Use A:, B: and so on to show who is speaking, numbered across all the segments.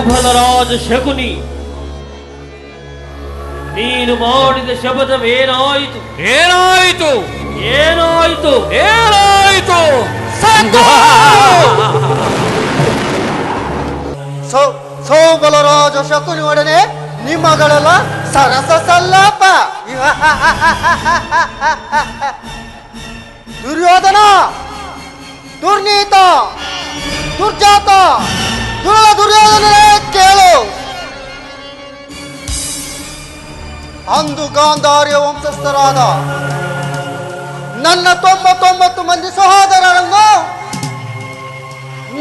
A: ಬಲರಾಜ ಶಕುನಿ, ನೀನು ಮಾಡಿದ ಶಪಥವೇನಾಯಿತು?
B: ಏನಾಯಿತು?
A: ಏನಾಯಿತು?
B: ಏನಾಯಿತು?
C: ಬಲರಾಜ ಶಕುನಿ ಒಡನೆ ನಿಮ್ಮಗಳೆಲ್ಲ ಸರಸ ಸಲ್ಲಾಪ. ದುರ್ಯೋಧನ, ದುರ್ನೀತ, ದುರ್ಜಾತ, ದುರ್ಯೋಧನೇ ಕೇಳು. ಅಂದು ಗಾಂಧಾರ್ಯ ವಂಶಸ್ಥರಾದ ನನ್ನ 99 ಮಂದಿ ಸಹೋದರರನ್ನು,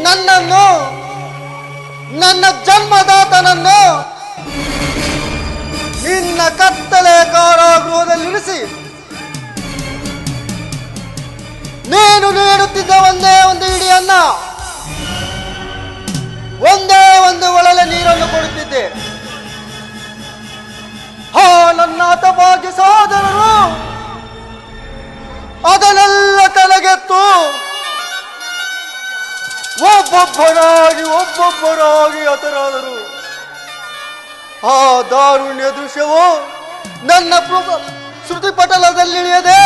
C: ನನ್ನನ್ನು, ನನ್ನ ಜನ್ಮದಾತನನ್ನು ನಿನ್ನ ಕತ್ತಲೆ ಕಾರಾಗೃಹದಲ್ಲಿರಿಸಿ ನೀನು ನೀಡುತ್ತಿದ್ದ ಒಂದೇ ಒಂದು ಇಡಿಯನ್ನ, ಒಂದೇ ಒಂದು ಒಳಲೆ ನೀರನ್ನು ಕೊಡುತ್ತಿದ್ದೆ. ನನ್ನ ಹತಭಾಗ್ಯ ಸಹೋದರರು ಅದನ್ನೆಲ್ಲ ತಲೆಗೆತ್ತು ಒಬ್ಬೊಬ್ಬರಾಗಿ ಹತರಾದರು. ಆ ದಾರುಣ್ಯ ದೃಶ್ಯವು ನನ್ನ ಶ್ರುತಿ ಪಟಲದಲ್ಲಿಳಿಯದೆ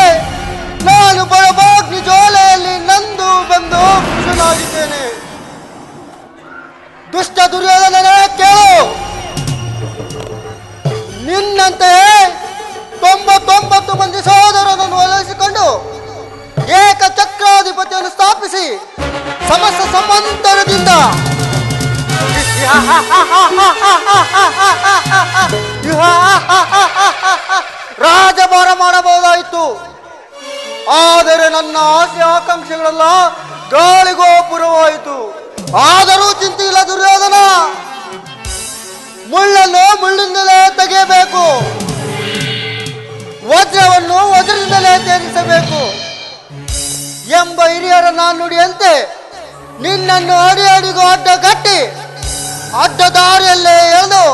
C: ನಾನು ಬರಬಾಗ್ನಿ ಜ್ವಾಲೆಯಲ್ಲಿ ನಂದು ಬಂದು ಖುಷನಾಗಿದ್ದೇನೆ. ದುಷ್ಟ ದುರ್ಯೋಧನನೇ ಕೇಳು. ನಿನ್ನಂತೆಯೇ 99 ಮಂದಿ ಸಹೋದರರನ್ನು ಒಲಿಸಿಕೊಂಡು ಏಕಚಕ್ರಾಧಿಪತಿಯನ್ನು ಸ್ಥಾಪಿಸಿ ಸಮಸ್ತ ಸಮಾಂತರದಿಂದ ರಾಜಭಾರ ಮಾಡಬಹುದಾಯಿತು. ಆದರೆ ನನ್ನ ಆಸೆ ಆಕಾಂಕ್ಷೆಗಳೆಲ್ಲ ಗಾಳಿಗೋಪುರವಾಯಿತು. ಆದರೂ ಚಿಂತೆ ಇಲ್ಲ ದುರ್ಯೋಧನ, ಮುಳ್ಳನ್ನು ಮುಳ್ಳಿನಿಂದಲೇ ತೆಗೆಯಬೇಕು, ವಜ್ರವನ್ನು ವಜ್ರದಿಂದಲೇ ತ್ಯಜಿಸಬೇಕು ಎಂಬ ಹಿರಿಯರ ನುಡಿಯಂತೆ ನಿನ್ನನ್ನು ಅಡಿ ಅಡಿಗೂ ಅಡ್ಡಗಟ್ಟಿ ಅಡ್ಡ ದಾರಿಯಲ್ಲೇ ಎಳೆದು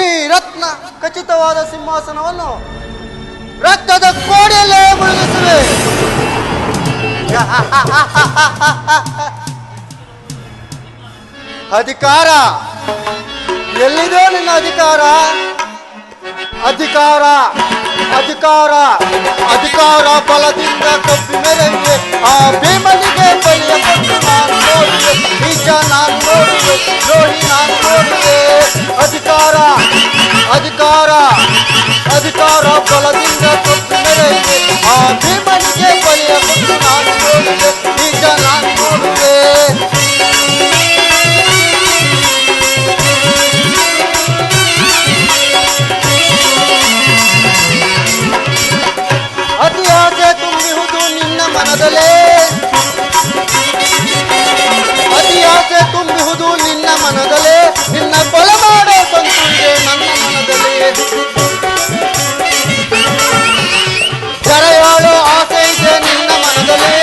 C: ಈ ರತ್ನ ಖಚಿತವಾದ ಸಿಂಹಾಸನವನ್ನು ರಕ್ತದ ಕೋಡಿಯಲ್ಲೇ ಮುಳುಗಿಸುವೆ. ಅಧಿಕಾರ ಎಲ್ಲಿದೆ ನಿನ್ನ ಅಧಿಕಾರ? ಅಧಿಕಾರ ಅಧಿಕಾರ ಅಧಿಕಾರ ಬಲದಿಂದ ಕಪ್ಪಿ ಮೆರೆಯುವೆ. ಆ ಭೀಮನಿಗೆ ಬಲಿಯ ಕೊಟ್ಟು ನಾನು ನೋಡುವೆ, ನಿಜ ನಾನು ನೋಡುವೆ, ದ್ರೋಹಿ ನಾನು ನೋಡುವೆ. ಅಧಿಕಾರ ಅಧಿಕಾರ ಅಧಿಕಾರ ಬಲದಿಂದ ಕಪ್ಪಿ ಮೆರೆಯುವೆ. ಆ ಭೀಮನಿಗೆ ಬಲಿಯ ಕೊಟ್ಟು ನಾನು ನೋಡುವೆ, ನಿಜ ನಾನು ನೋಡುವೆ. ಅತಿ ಆಸೆ ತುಂಬಿಹುದು ನಿನ್ನ ಮನದಲ್ಲೇ, ಅತಿ ಆಸೆ ತುಂಬಿಹುದು ನಿನ್ನ ಮನದಲ್ಲೇ, ನಿನ್ನ ಕೊಲೆ ಮಾಡೋ ಸಂತು ಇದೆ ನನ್ನ ಮನದಲ್ಲೇ. ಜರೆಯಾಳೋ ಆಸೆ ಇದೆ ನಿನ್ನ ಮನದಲ್ಲೇ,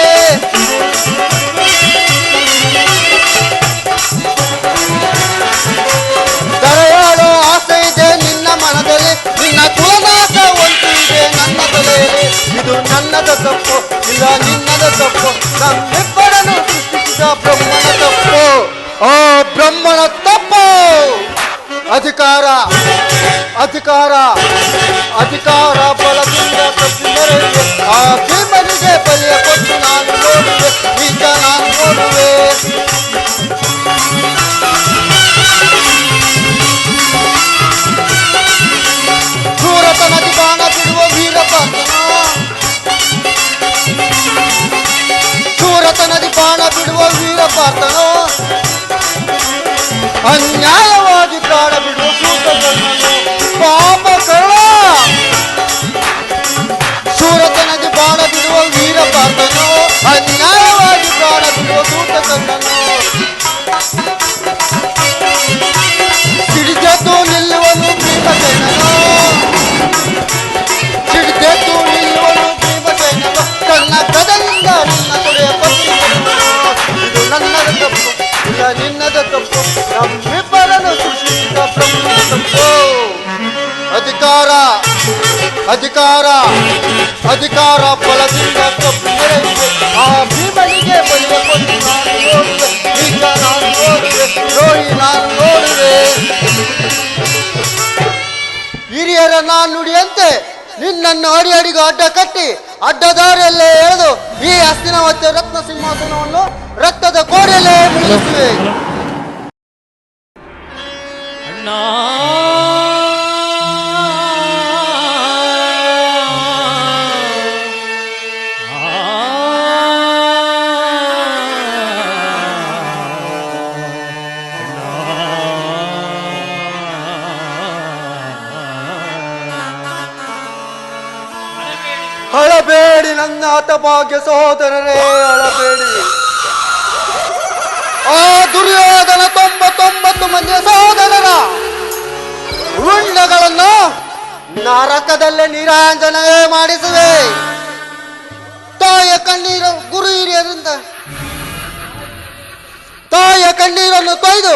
C: ಜರೆಯಾಳೋ ಆಸೆ ಇದೆ ನಿನ್ನ ಮನದಲ್ಲಿ, ನಿನ್ನ ಕುಲನಾಶ ಒಂದು ಇದೆ ನನ್ನ ತಲೆಯಲ್ಲಿ. ಇದು ನನ್ನದ ತಪ್ಪು ಇಲ್ಲ ನಿನ್ನದ ತಪ್ಪು, ನಮ್ಮಿಬ್ಬರನ್ನು ಸೃಷ್ಟಿಸಿದ ಬ್ರಹ್ಮನ ತಪ್ಪು, ಆ ಬ್ರಹ್ಮನ ತಪ್ಪು. ಅಧಿಕಾರ ಅಧಿಕಾರ ಅಧಿಕಾರ ಬಲದಿಂದ ಕಪ್ಪಿ ಮೆರೆಯುವೆ. ಆ ಭೀಮನಿಗೆ ಬಲಿಯ ಕೊಟ್ಟು ನಾನು ನೋಡುವೆ, ಈಗ ನಾನು ನೋಡುವೆ. ಸೂರತ ನದಿ ಬಾಣ ಬಿಡುವ ವೀರಪಾರ್ಥನೋ, ಸೂರತ ನದಿ ಬಾಣ ಬಿಡುವ ವೀರಪಾರ್ಥನೋ, ಅನ್ಯಾಯವಾಗಿ ಪ್ರಾಣ ಬಿಡುವ ಸೂತಕರ್ಣನು ಪಾಪ ಕರ್ಣ. ಸೂರತ ನದಿ ಬಾಣ ಬಿಡುವ ವೀರಪಾರ್ಥನೋ, ಅನ್ಯಾಯವಾಗಿ ಪ್ರಾಣ ಬಿಡುವ ಸೂತಕರ್ಣನು. ಸಿಡಿದೆದ್ದು ನಿಲ್ಲುವನು ಭೀಮಸೇನನು, ಸಿಡಿದೆದ್ದು ನಿಲ್ಲುವನು ಭೀಮಸೇನನು, ತನ್ನ ಗದೆಯಿಂದ ನಿನ್ನ ತೊಡೆಯ ಪಟ್ಟಿರುವನು. ಇದು ನನ್ನದ ತಪ್ಪು ಇಲ್ಲ ನಿನ್ನದ ತಪ್ಪು, ನಮ್ಮಿಬ್ಬರನ್ನು ಸೃಷ್ಟಿಸಿದ ಬ್ರಹ್ಮನ ತಪ್ಪು. ಅಧಿಕಾರ ಅಧಿಕಾರ ಅಧಿಕಾರ ಬಲದಿಂದ ಕಪ್ಪಿ ಮೆರೆಯುವೆ. ಆ ಭೀಮನಿಗೆ ಬಲಿಯ ಕೊಟ್ಟು ನಾನು ನೋಡುವೆ, ಈಗ ನಾನು ನೋಡುವೆ, ದ್ರೋಹಿ ನಾನು ನೇರ ನಾನ್ ನುಡಿಯಂತೆ ನಿನ್ನನ್ನು ಅಡಿಯಡಿಗೂ ಅಡ್ಡ ಕಟ್ಟಿ ಅಡ್ಡದಾರಿಯಲ್ಲೇ ಎಳೆದು ಈ ಹಸ್ತಿನಾವತಿಯ ರತ್ನ ಸಿಂಹಾಸನವನ್ನು ರಕ್ತದ ಕೋರೆಯಲ್ಲೇ ಮುಗಿಸುವೆ.
A: ಅಣ್ಣ
C: ಅಳಬೇಡಿ ನನ್ನ ಹತಭಾಗ್ಯ ಸಹೋದರರೇ, ಅಳಬೇಡಿ. ಆ ದುರ್ಯೋಧನ 99 ಮಂದಿಯ ಸಹೋದರರ ರುಂಡಗಳನ್ನು ನರಕದಲ್ಲೇ ನೀರಾಂಜನವೇ ಮಾಡಿಸುವೆ. ತಾಯಿಯ ಕಣ್ಣೀರು ಗುರು ಹಿರಿಯರಿಂದ ತಾಯಿಯ ಕಣ್ಣೀರನ್ನು ತೊಯ್ದು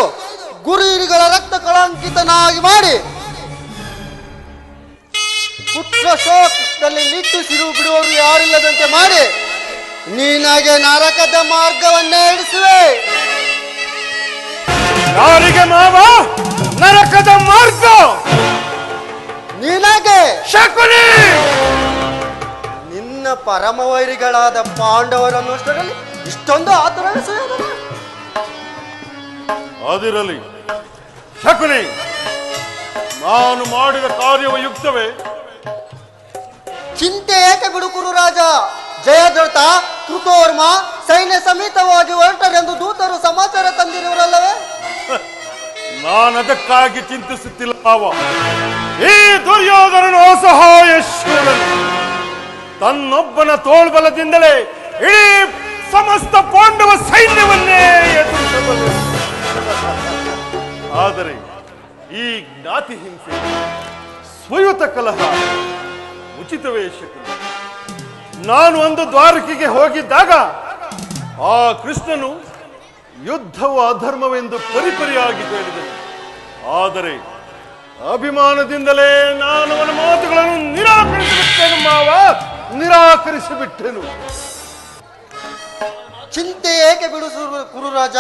C: ಗುರು ಹಿರಿಗಳ ರಕ್ತ ಕಳಂಕಿತನಾಗಿ ಮಾಡಿ ಪುತ್ರ ಶೋಕದಲ್ಲಿ ನಿಟ್ಟುಸಿರು ಬಿಡುವವರು ಯಾರಿಲ್ಲದಂತೆ ಮಾಡಿ ನೀನಾಗೆ ನರಕದ ಮಾರ್ಗವನ್ನೇ ಇಡಿಸುವೆ.
B: ಯಾರಿಗೆ ಮಾವ ನರಕದ ಮಾರ್ಗ?
C: ನೀನಾಗೆ
B: ಶಕುನಿ.
C: ನಿನ್ನ ಪರಮವೈರಿಗಳಾದ ಪಾಂಡವರನ್ನಷ್ಟರಲ್ಲಿ ಇಷ್ಟೊಂದು ಆತುರವೆಸೆಯುವುದ?
B: ಅದಿರಲಿ ಶಕುನಿ, ನಾನು ಮಾಡಿದ ಕಾರ್ಯವು ಯುಕ್ತವೇ?
C: ಚಿಂತೆ ಏಕೆ ಬಿಡು ಕುರುರಾಜ. ಜಯದ್ರಥ ಕೃತೋರ್ಮ ಸೈನ್ಯ ಸಮೇತವಾಗಿ ಹೊರಟರೆಂದು ದೂತರು ಸಮಾಚಾರ ತಂದಿರುವರಲ್ಲವೇ?
B: ನಾನದಕ್ಕಾಗಿ ಚಿಂತಿಸುತ್ತಿಲ್ಲ ಮಾವ. ಈ ದುರ್ಯೋಧನನು ಅಸಹಾಯ ಶೂರನು. ತನ್ನೊಬ್ಬನ ತೋಳ್ಬಲದಿಂದಲೇ ಇಡೀ ಸಮಸ್ತ ಪಾಂಡವ ಸೈನ್ಯವನ್ನೇ ಎದುರಿಸಬಲ್ಲ. ಆದರೆ ಈ ಜ್ಞಾತಿ ಹಿಂಸೆ, ಸ್ವಯುತ ಕಲಹ ಉಚಿತವೇ ಶಕುನಿ? ನಾನು ಒಂದು ದ್ವಾರಕೆಗೆ ಹೋಗಿದ್ದಾಗ ಆ ಕೃಷ್ಣನು ಯುದ್ಧವು ಅಧರ್ಮವೆಂದು ಪರಿಪರಿಯಾಗಿ ಹೇಳಿದನು. ಆದರೆ ಅಭಿಮಾನದಿಂದಲೇ ನಾನು ಅವನ ಮಾತುಗಳನ್ನು ನಿರಾಕರಿಸಿಬಿಟ್ಟೆನು ಮಾವ, ನಿರಾಕರಿಸಿಬಿಟ್ಟೆನು.
C: ಚಿಂತೆ ಏಕೆ ಬಿಡು ಕುರುರಾಜ.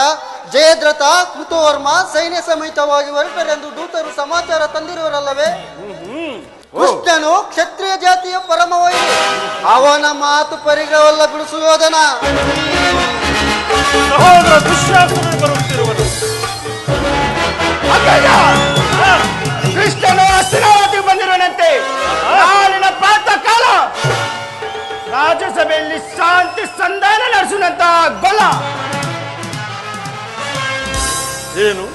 C: ಜಯದ್ರಥ ಕೃತೋರ್ಮ ಸೈನ್ಯ ಸಮೇತವಾಗಿ ಹೊರಟರೆಂದು ದೂತರು ಸಮಾಚಾರ ತಂದಿರುವರಲ್ಲವೇ? ಕೃಷ್ಣನು ಕ್ಷತ್ರಿಯ ಜಾತಿಯ ಪರಮವೈರಿ. ಅವನ ಮಾತು ಪರಿಗ್ರಹವಲ್ಲ ಬಿಡು ಸುಯೋಧನ.
B: ಸಹೋದರ ದುಶ್ಯಾಸನನು ಬರುತ್ತಿರುವನು.
D: ಕೃಷ್ಣನು ಹಸ್ತಿನಾವತಿಗೆ ಬಂದಿರುವನಂತೆ. ನಾಳಿನ ಪ್ರಾತಃ ಕಾಲ ರಾಜ್ಯಸಭೆಯಲ್ಲಿ ಶಾಂತಿ ಸಂಧಾನ ನಡೆಸುವಂತ ಗೊಲ್ಲ.
B: ಏನು,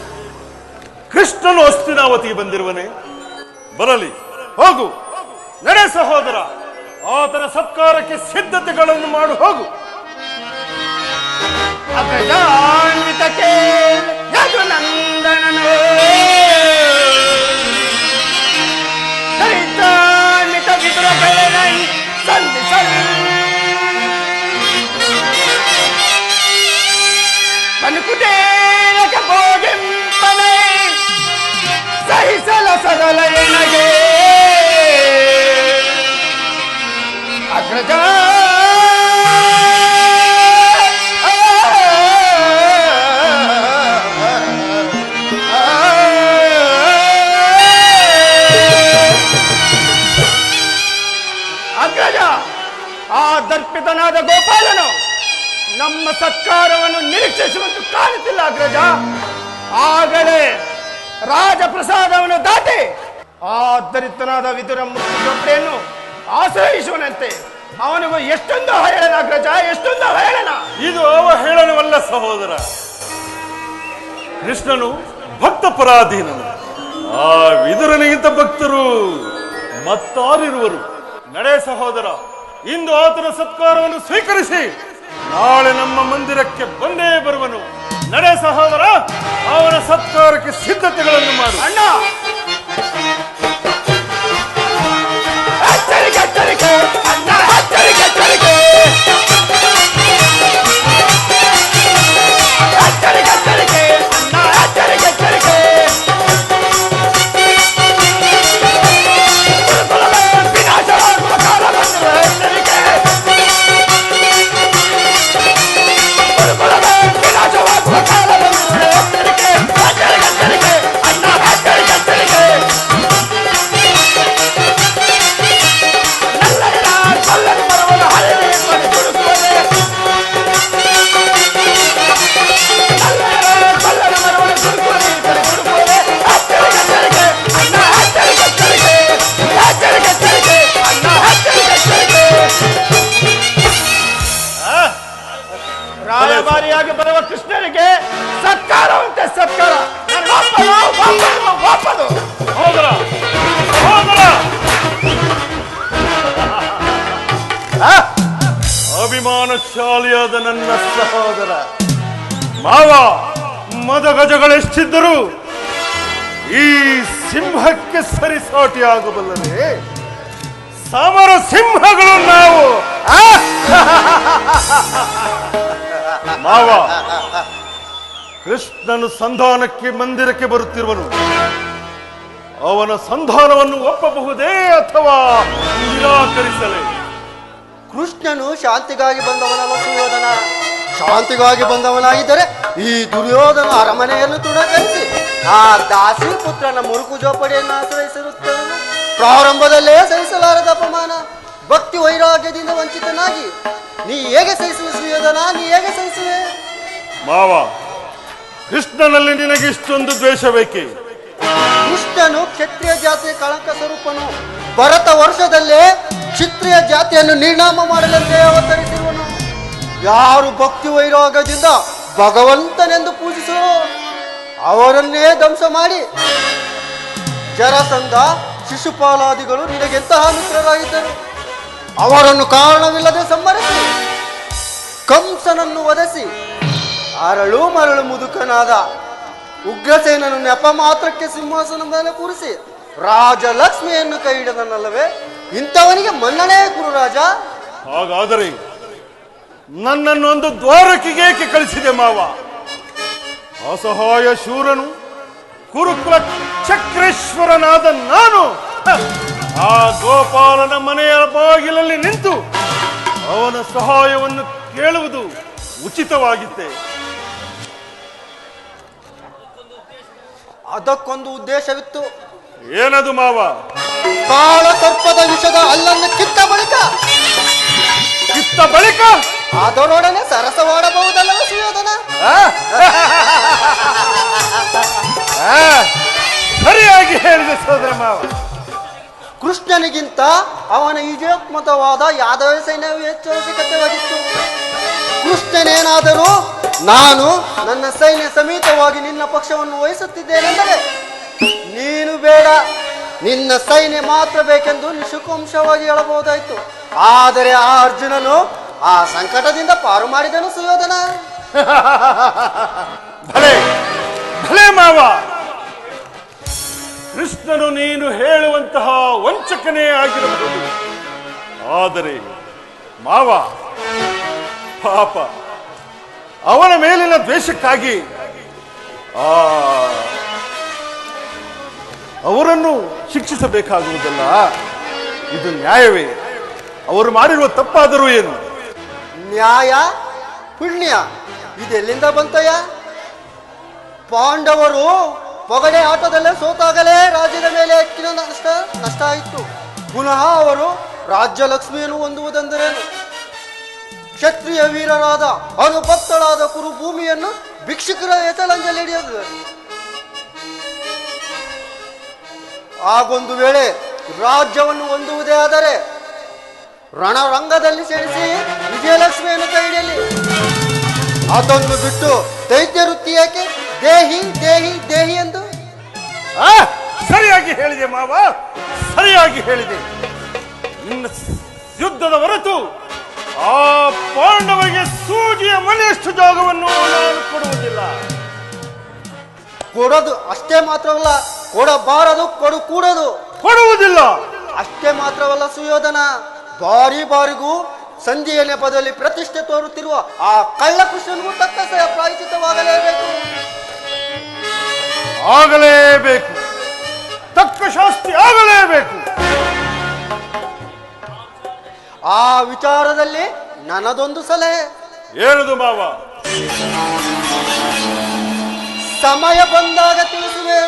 B: ಕೃಷ್ಣನು ಹಸ್ತಿನಾವತಿಗೆ ಬಂದಿರುವನೇ? ಬರಲಿ, ಹೋಗು. ನಡೆ ಸಹೋದರ, ಆತನ ಸತ್ಕಾರಕ್ಕೆ ಸಿದ್ಧತೆಗಳನ್ನು ಮಾಡು, ಹೋಗು.
D: ಅಗ್ರಜಾನ್ವಿತಕ್ಕೆ ಯದುನಂದನನು ದರಿದ್ರಾನ್ವಿತ ವಿದುರ ಬೆಳೆನೈ ಸಂಧಿಸಲ್ ಮನುಕುಟೇನಕ್ಕೆ ಭೋಗಿಂಪನೆ ಸಹಿಸಲ ಸದಲ ಎನಗೆ ಅಗ್ರಜ ದರ್ಪಿತನಾದ ಗೋಪಾಲನು ನಮ್ಮ ಸತ್ಕಾರವನ್ನು ನಿರೀಕ್ಷಿಸುವಂತ ಕಾಣುತ್ತಿಲ್ಲ ಅಗ್ರಜ. ಆಗಲೇ ರಾಜಪ್ರಸಾದವನ್ನು ದಾಟಿ ಆ ದರಿದ್ರನಾದ ವಿದುರ ಮುಖ್ಯೊಬ್ಬರೆಯನ್ನು ಆಶ್ರಯಿಸುವನಂತೆ. ಅವನಿಗೂ ಎಷ್ಟೊಂದು ಹೇಳನ ಅಗ್ರಜ, ಎಷ್ಟೊಂದು ಹೇಳನ.
B: ಇದು ಅವಹೇಳನವಲ್ಲ ಸಹೋದರ. ಕೃಷ್ಣನು ಭಕ್ತ ಪರಾಧೀನನು. ಆ ವಿದುರನಿಗಿಂತ ಭಕ್ತರು ಮತ್ತಾರಿರುವರು. ನಡೆ ಸಹೋದರ, ಇಂದು ಆತನ ಸತ್ಕಾರವನ್ನು ಸ್ವೀಕರಿಸಿ ನಾಳೆ ನಮ್ಮ ಮಂದಿರಕ್ಕೆ ಬಂದೇ ಬರುವನು. ನಡೆ ಸಹೋದರ, ಅವನ ಸತ್ಕಾರಕ್ಕೆ ಸಿದ್ಧತೆಗಳನ್ನು ಮಾಡು.
D: ಅಣ್ಣ, ಎಚ್ಚರಿಕೆ ಎಚ್ಚರಿಕೆ ಅಣ್ಣ, ಎಚ್ಚರಿಕೆ ಎಚ್ಚರಿಕೆ ಎಚ್ಚರಿಕೆ ಎಚ್ಚರಿಕೆ ಅಣ್ಣ, ಎಚ್ಚರಿಕೆ ಎಚ್ಚರಿಕೆ. ವಿನಾಶವಾಗುವ ಕಾಲ ಬಂದಿದೆ. ಎಚ್ಚರಿಕೆ, ವಿನಾಶವಾಗುವ ಕಾಲ ಬಂದಿದೆ. ಎಚ್ಚರಿಕೆ ಎಚ್ಚರಿಕೆ ಎಚ್ಚರಿಕೆ ಅಣ್ಣ, ಎಚ್ಚರಿಕೆ ಎಚ್ಚರಿಕೆ. ರಾಯಭಾರಿಯಾಗಿ ಬರುವ ಕೃಷ್ಣನಿಗೆ ಸತ್ಕಾರವಂತೆ ಸತ್ಕಾರ. ನಾನು ಒಪ್ಪದು.
B: ಸಹೋದರ ಸಹೋದರ, ಅಭಿಮಾನಶಾಲಿಯಾದ ನನ್ನ ಸಹೋದರ ಮಾವ, ಮದಗಜಗಳೆಷ್ಟಿದ್ದರೂ ಈ ಸಿಂಹಕ್ಕೆ ಸರಿಸಾಟಿಯಾಗಬಲ್ಲದೆ ಸಮರ ಸಿಂಹಗಳು ನಾವು. ಮಾವ, ಕೃಷ್ಣನು ಸಂಧಾನಕ್ಕೆ ಮಂದಿರಕ್ಕೆ ಬರುತ್ತಿರುವನು. ಅವನ ಸಂಧಾನವನ್ನು ಒಪ್ಪಬಹುದೇ ಅಥವಾ ನಿರಾಕರಿಸಲೇ?
C: ಕೃಷ್ಣನು ಶಾಂತಿಗಾಗಿ ಬಂದವನಲ್ಲ ಸುಯೋಧನ. ಶಾಂತಿಗಾಗಿ ಬಂದವನಾಗಿದ್ದರೆ ಈ ದುರ್ಯೋಧನ ಅರಮನೆಯನ್ನು ತೃಣಕರಿಸಿ ಆ ದಾಸಿ ಪುತ್ರನ ಮುರುಕು ಜೋಪಡಿಯನ್ನು ಆಶ್ರಯಿಸಿರುತ್ತವನು. ಪ್ರಾರಂಭದಲ್ಲೇ ಸಹಿಸಲಾರದ ಅಪಮಾನ, ಭಕ್ತಿ ವೈರಾಗ್ಯದಿಂದ ವಂಚಿತನಾಗಿ ನೀ ಹೇಗೆ ಸಹಿಸುವೆ ಸುಯೋಧನ? ನೀ ಹೇಗೆ ಸಹಿಸುವೆ?
B: ಮಾವ, ಕೃಷ್ಣನಲ್ಲಿ ನಿನಗೆ ಇಷ್ಟೊಂದು ದ್ವೇಷ ಬೇಕೆ?
C: ಕೃಷ್ಣನು ಕ್ಷತ್ರಿಯ ಜಾತಿಯ ಕಳಂಕ ಸ್ವರೂಪನು. ಭರತ ವರ್ಷದಲ್ಲೇ ಕ್ಷತ್ರಿಯ ಜಾತಿಯನ್ನು ನಿರ್ನಾಮ ಮಾಡಲೆಂದೇ ಅವತರಿಸಿರುವನು. ಯಾರು ಭಕ್ತಿ ವೈರಾಗ್ಯದಿಂದ ಭಗವಂತನೆಂದು ಪೂಜಿಸುವೋ ಅವರನ್ನೇ ಧ್ವಂಸ ಮಾಡಿ ಜರಸಂಧ ಶಿಶುಪಾಲಾದಿಗಳು ನಿನಗೆಂತಹ ಮಿತ್ರರಾಗಿದ್ದರು. ಅವರನ್ನು ಕಾರಣವಿಲ್ಲದೆ ಸಂಹರಿಸಿ ಕಂಸನನ್ನು ವಧಿಸಿ ಅರಳು ಮರಳು ಮುದುಕನಾದ ಉಗ್ರಸೇನನು ನೆಪ ಮಾತ್ರಕ್ಕೆ ಸಿಂಹಾಸನ ಮೇಲೆ ಕೂರಿಸಿ ರಾಜಲಕ್ಷ್ಮಿಯನ್ನು ಕೈ ಹಿಡಿದನಲ್ಲವೇ? ಇಂಥವನಿಗೆ ಮನ್ನಣೆ ಗುರುರಾಜ.
B: ಹಾಗಾದರೆ ನನ್ನನ್ನು ಒಂದು ದ್ವಾರಕೆಗೆ ಏಕೆ ಕಳಿಸಿದೆ ಮಾವ? ಅಸಹಾಯ ಶೂರನು, ಕುರುಕುಲ ಚಕ್ರೇಶ್ವರನಾದ ನಾನು ಆ ಗೋಪಾಲನ ಮನೆಯ ಬಾಗಿಲಲ್ಲಿ ನಿಂತು ಅವನ ಸಹಾಯವನ್ನು ಕೇಳುವುದು ಉಚಿತವಾಗಿತ್ತೆ.
C: ಅದಕ್ಕೊಂದು ಉದ್ದೇಶವಿತ್ತು.
B: ಏನದು ಮಾವ?
C: ಕಾಳ ಸರ್ಪದ ವಿಷದ ಹಲ್ಲನ್ನು ಕಿತ್ತ ಬಳಿಕ ಅದರೊಡನೆ ಸರಸವಾಡಬಹುದಲ್ಲವ ಸುಯೋಧನ?
B: ಸರಿಯಾಗಿ ಹೇಳಿದೆ ಸೋದರ ಮಾವ.
C: ಕೃಷ್ಣನಿಗಿಂತ ಅವನ ಈಜೋತ್ಮತವಾದ ಯಾದವ ಸೈನ್ಯವೇ ಹೆಚ್ಚು ಅವಶ್ಯಕತೆವಾಗಿತ್ತು. ಕೃಷ್ಣನೇನಾದರೂ ನಾನು ನನ್ನ ಸೈನ್ಯ ಸಮೇತವಾಗಿ ನಿನ್ನ ಪಕ್ಷವನ್ನು ವಹಿಸುತ್ತಿದ್ದೇನೆಂದರೆ ನೀನು ಬೇಡ, ನಿನ್ನ ಸೈನ್ಯ ಮಾತ್ರ ಬೇಕೆಂದು ನಿಶುಕಂಶವಾಗಿ ಹೇಳಬಹುದಾಯ್ತು. ಆದರೆ ಆ ಅರ್ಜುನನು ಆ ಸಂಕಟದಿಂದ ಪಾರು ಮಾಡಿದನು ಸುಯೋಧನ.
B: ಭಲೆ ಭಲೆ ಮಾವ, ಕೃಷ್ಣನು ನೀನು ಹೇಳುವಂತಹ ವಂಚಕನೇ ಆಗಿರಬಹುದು. ಆದರೆ ಮಾವ, ಪಾಪ ಅವನ ಮೇಲಿನ ದ್ವೇಷಕ್ಕಾಗಿ ಅವರನ್ನು ಶಿಕ್ಷಿಸಬೇಕಾಗುವುದಲ್ಲ. ಇದು ನ್ಯಾಯವೇ? ಅವರು ಮಾಡಿರುವ ತಪ್ಪಾದರೂ ಏನು?
C: ನ್ಯಾಯ ಪುಣ್ಯ ಇದೆಲ್ಲಿಂದ ಬಂತಯ್ಯ? ಪಾಂಡವರು ಪೊಗಡೆ ಆಟದಲ್ಲೇ ಸೋತಾಗಲೇ ರಾಜ್ಯದ ಮೇಲೆ ಹೆಚ್ಚಿನ ನಷ್ಟ ಆಯಿತು. ಪುನಃ ಅವರು ರಾಜ್ಯ ಲಕ್ಷ್ಮಿಯನ್ನು ಹೊಂದುವುದೆಂದರೇನು? ಕ್ಷತ್ರಿಯ ವೀರರಾದ ಅನುಭಕ್ತಳಾದ ಕುರು ಭೂಮಿಯನ್ನು ಭಿಕ್ಷುಕರ ಎಚಲಂಜಲಿ ಹಿಡಿಯೋದು. ಆಗೊಂದು ವೇಳೆ ರಾಜ್ಯವನ್ನು ಹೊಂದುವುದೇ ಆದರೆ ರಣರಂಗದಲ್ಲಿ ಸೇರಿಸಿ ವಿಜಯಲಕ್ಷ್ಮಿಯನ್ನು ಕೈ ಹಿಡಿಯಲಿ. ಅದನ್ನು ಬಿಟ್ಟು ದೈತ್ಯ ವೃತ್ತಿ ಏಕೆ? ದೇಹಿ ದೇಹಿ ದೇಹಿ ಎಂದು.
B: ಸರಿಯಾಗಿ ಹೇಳಿದೆ ಮಾವ, ಸರಿಯಾಗಿ ಹೇಳಿದೆ. ನಿನ್ನ ಯುದ್ಧದ ಹೊರತು ಆ ಪಾಂಡವರಿಗೆ ಸೂಜಿಯ ಮನೆಯಷ್ಟು ಜಾಗವನ್ನು ನಾನು ಕೊಡುವುದಿಲ್ಲ.
C: ಕೊಡೋದು ಅಷ್ಟೇ ಮಾತ್ರವಲ್ಲ, ಕೊಡಬಾರದು, ಕೂಡದು.
B: ಕೊಡುವುದಿಲ್ಲ
C: ಅಷ್ಟೇ ಮಾತ್ರವಲ್ಲ ಸುಯೋಧನ, ಬಾರಿಗೂ ಸಂಧಿಯ ನೆಪದಲ್ಲಿ ಪ್ರತಿಷ್ಠೆ ತೋರುತ್ತಿರುವ ಆ ಕಳ್ಳ ಕೃಷ್ಣನಿಗೂ ತಕ್ಕ ಪ್ರಾಯಚಿತವಾಗಲೇಬೇಕು.
B: ಆಗಲೇಬೇಕು, ತಕ್ಕ ಶಾಸ್ತಿ ಆಗಲೇಬೇಕು.
C: ಆ ವಿಚಾರದಲ್ಲಿ ನನ್ನದೊಂದು ಸಲಹೆ.
B: ಏನದು ಮಾವ?
C: ಸಮಯ ಬಂದಾಗ ತಿಳಿಸುವೆ.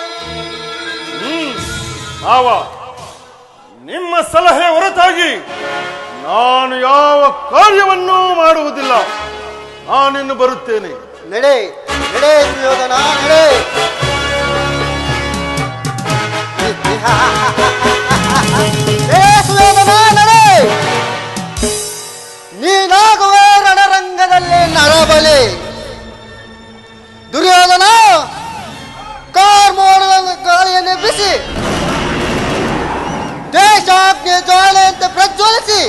B: ಮಾವ, ನಿಮ್ಮ ಸಲಹೆ ಹೊರತಾಗಿ ನಾನು ಯಾವ ಕಾರ್ಯವನ್ನೂ ಮಾಡುವುದಿಲ್ಲ. ನಾನಿನ್ನು ಬರುತ್ತೇನೆ.
C: ನಡೆ ನಡೆ ಸುಯೋಧನ, ನಡೆ. ಸುಯೋಧನ ನಡೆ. ನೀನಾಗುವೆ ರಣರಂಗದಲ್ಲಿ ನರಬಲಿ. ಮೇಲೆ ದುರ್ಯೋಧನ ಕಾರ್ಮೋಡದ ಗಾಳಿಯನ್ನೆಬ್ಬಿಸಿ ದೇಶಾಜ್ಞೆ ಜ್ವಾಲೆಯಂತೆ ಪ್ರಜ್ವಲಿಸಿ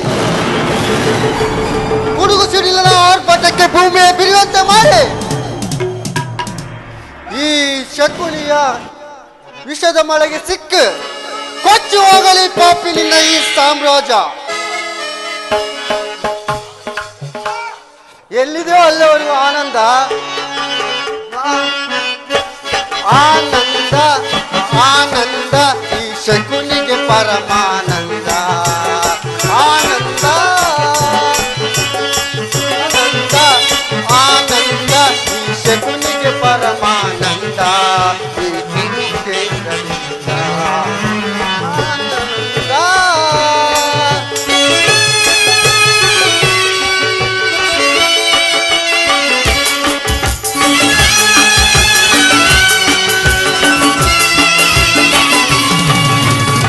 C: ಗುಡುಗು ಸಿಡಿಲಿನ ಆರ್ಭಟಕ್ಕೆ ಭೂಮಿಯ ಬಿರಿಯುವಂತೆ ಮಾಡಿ ಈ ಶಕುನಿಯ ವಿಷದ ಮಳೆಗೆ ಸಿಕ್ಕ ಕೊಚ್ಚಿ ಹೋಗಲಿ ಪಾಪಿ ನಿನ್ನ ಈ ಸಾಮ್ರಾಜ್ಯ. ಎಲ್ಲಿದೆಯೋ ಅಲ್ಲಿವರೆಗೂ ಆನಂದ ಆನಂದ ಆನಂದ ಈ ಶಕುನಿಗೆ ಪರಮಾನಂದ ಆನಂದ ಆನಂದ ಆನಂದ ಈ ಶಕುನಿಗೆ ಪರಮಾನಂದ ಈ ಕುರುಕ್ಷೇತ್ರದಿಂದ ಆನಂದ.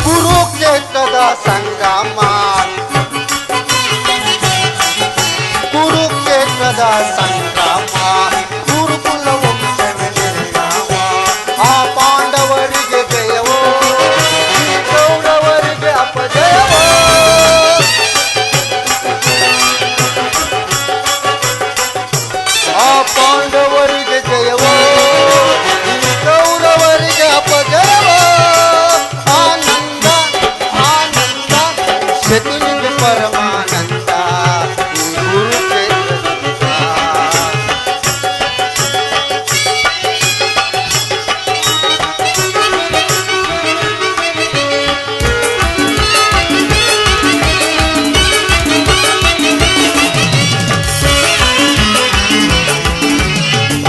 C: ಕುರುಕ್ಷೇತ್ರದ ಸಂಗಮ ಕುರುಕ್ಷೇತ್ರದ ಸಂಗ್ರಾಮ ಗುರುಕುಲ ವಂಶವೇ ನಿರ್ನಾಮ ಆ ಪಾಂಡವರಿಗೆ ಜಯವೋ ಈ ಕೌರವರಿಗೆ ಅಪಜಯವೋ ಆ ಪಾಂಡವರಿಗೆ ಜಯವೋ ಈ ಕೌರವರಿಗೆ ಅಪಜಯವೋ ಆನಂದ ಆನಂದ ಶಕುನಿಗೆ ಪರಮಾನಂದ ಈ ಕುರುಕ್ಷೇತ್ರದಿಂದ.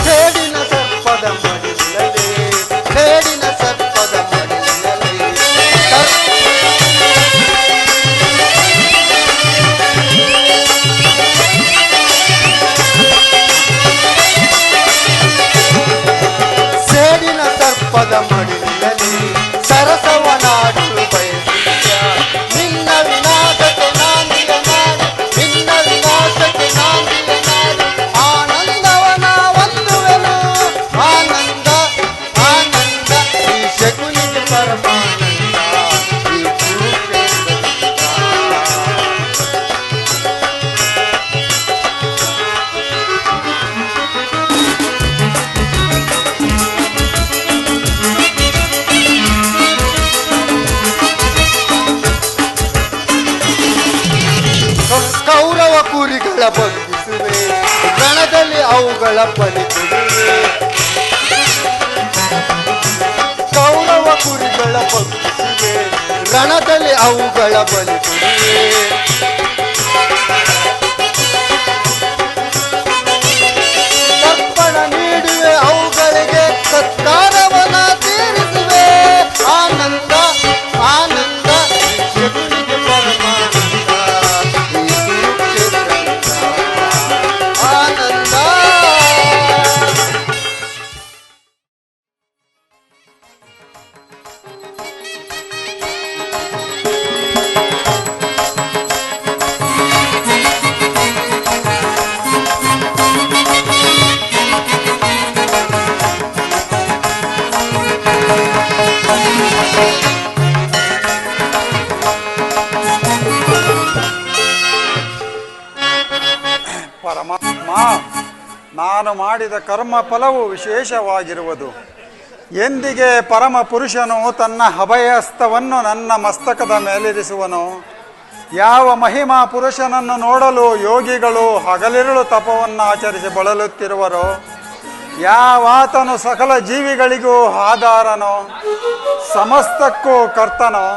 C: ಸೇಡಿನ ಸರ್ಪದ ಮಡಿಲಲ್ಲಿ ಸೇಡಿನ ಸರ್ಪದ ಮಡಿಲಲ್ಲಿ ಸೇಡಿನ ಸರ್ಪದ ಮಡಿಲಲ್ಲಿ ಸರಸವನಾಡಲು ಬಯಸಿದ್ಯ ನಿನ್ನ ವಿನಾಶಕ್ಕೆ ನಾಂದಿಯ ನಾಡಿ ನಿನ್ನ ವಿನಾಶಕ್ಕೆ ನಾಂದಿಯ ನಾಡಿ ಆನಂದವನ ಒಂದುವೆನು ಆನಂದ ಆನಂದ ಈ ಶಕುನಿಗೆ ಪರಮಾನಂದ ಈ ಕುರುಕ್ಷೇತ್ರದಿಂದ. ಕೌರವ ಕುರಿಗಳ ಬಗ್ಗಿಸುವೆ ರಣದಲ್ಲಿ ಅವುಗಳ ಬಲಿ ಕೊಡುವೆ ಕೌರವ ಕುರಿಗಳ ಬಗ್ಗಿಸುವೆ ರಣದಲ್ಲಿ ಅವುಗಳ ಬಲಿ ಕೊಡುವೆ ತರ್ಪಣ ನೀಡುವೆ ಅವುಗಳಿಗೆ ಸತ್ಕಾರವನ ತೀರಿಸುವೆ ಆನಂದ ಆನಂದ ಈ ಶಕುನಿಗೆ ಪರಮಾನಂದ ಈ ಕುರುಕ್ಷೇತ್ರದಿಂದ ಆನಂದ.
E: ಪರಮಾತ್ಮ, ನಾನು ಮಾಡಿದ ಕರ್ಮ ಫಲವು ವಿಶೇಷವಾಗಿರುವುದು. ಎಂದಿಗೆ ಪರಮ ಪುರುಷನು ತನ್ನ ಅಭಯಹಸ್ತವನ್ನು ನನ್ನ ಮಸ್ತಕದ ಮೇಲಿರಿಸುವನು? ಯಾವ ಮಹಿಮಾ ಪುರುಷನನ್ನು ನೋಡಲು ಯೋಗಿಗಳು ಹಗಲಿರುಳು ತಪವನ್ನು ಆಚರಿಸಿ ಬಳಲುತ್ತಿರುವರೋ? ಯಾವಾತನು ಸಕಲ ಜೀವಿಗಳಿಗೂ ಆಧಾರನೋ ಸಮಸ್ತಕ್ಕೂ ಕರ್ತನೋ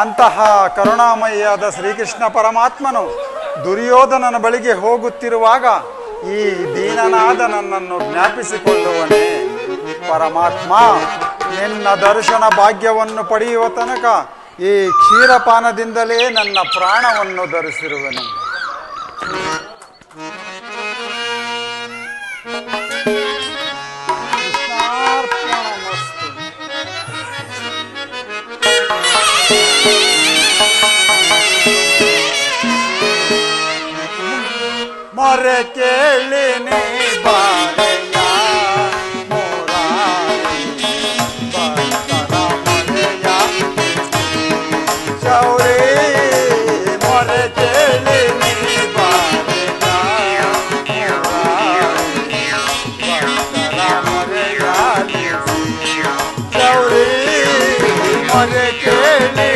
E: ಅಂತಹ ಕರುಣಾಮಯಿಯಾದ ಶ್ರೀಕೃಷ್ಣ ಪರಮಾತ್ಮನು ದುರ್ಯೋಧನನ ಬಳಿಗೆ ಹೋಗುತ್ತಿರುವಾಗ ಈ ದೀನನಾದ ನನ್ನನ್ನು ಜ್ಞಾಪಿಸಿಕೊಳ್ಳುವನೇ? ಪರಮಾತ್ಮ, ನಿನ್ನ ದರ್ಶನ ಭಾಗ್ಯವನ್ನು ಪಡೆಯುವ ತನಕ ಈ ಕ್ಷೀರಪಾನದಿಂದಲೇ ನನ್ನ ಪ್ರಾಣವನ್ನು ಧರಿಸಿರುವನು. ಕೃಷ್ಣಾರ್ಪಣಮಸ್ತು. ಮೊರೆ ಕೇಳಿ ನೀ ಬಾರೆಯ ಮುರಾರಿ ಭಕ್ತರ ಮೊರೆಯ ಶೌರಿ ಮೊರೆ ಕೇಳಿ ನೀ ಬಾರೆಯ ಮುರಾರಿ ಭಕ್ತರ ಮೊರೆಯ ಶೌರಿ ಮೊರೆ ಕೇಳಿ ನೀ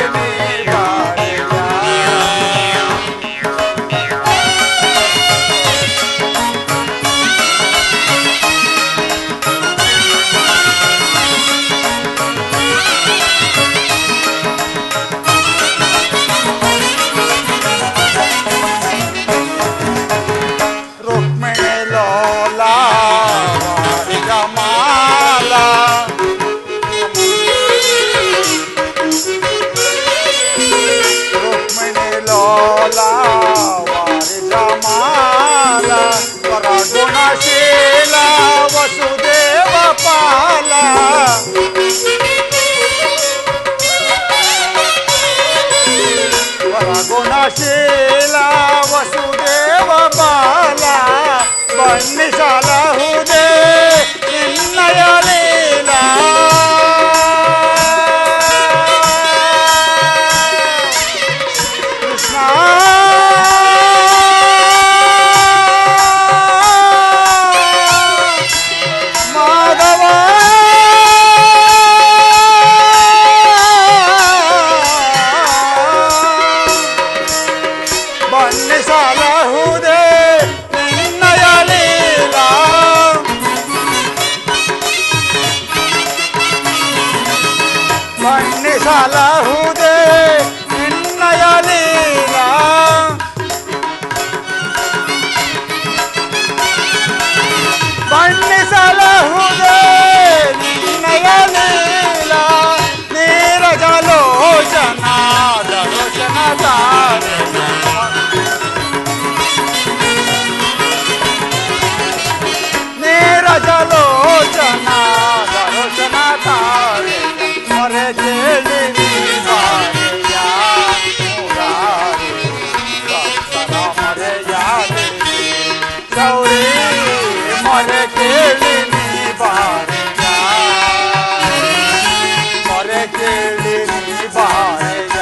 E: ಗುಣಶೀಲ ವಸುದೇವ ಪಾಲ ಗುಣಶೀಲ ವಸುದೇವ ಬಾಲ ಬನ್ನಿಸಲಹುದೇ ನಿನ್ನಯ ಲೀಲಾ ಕೃಷ್ಣ ಬನ್ನಿಸಲಹುದೇ ನಿನ್ನಯ ಲೀಲಾ ಬನ್ನಿಸಲಹುದೇ ನಿನ್ನಯ ಲೀಲಾ ಬನ್ನಿಸಲಹುದೇ ನಿನ್ನಯ ಲೀಲಾ ನೀರಜಲೋಚನ ದರ್ಶನ ತಾರೆ ನೀರಜಲೋಚನ ದರ್ಶನ ತಾರೆ ಮೊರೆ ಕೇಳಿ ನೀ ಬಾರೆಯ ಮುರಾರಿ ಭಕ್ತರ ಮೊರೆಯ ಗೌರಿ ಮೊರೆ ಕೇಳಿ ನೀ ಬಾರೆಯ ಮೊರೆ ಕೇಳಿ ನೀ ಬಾರೆಯ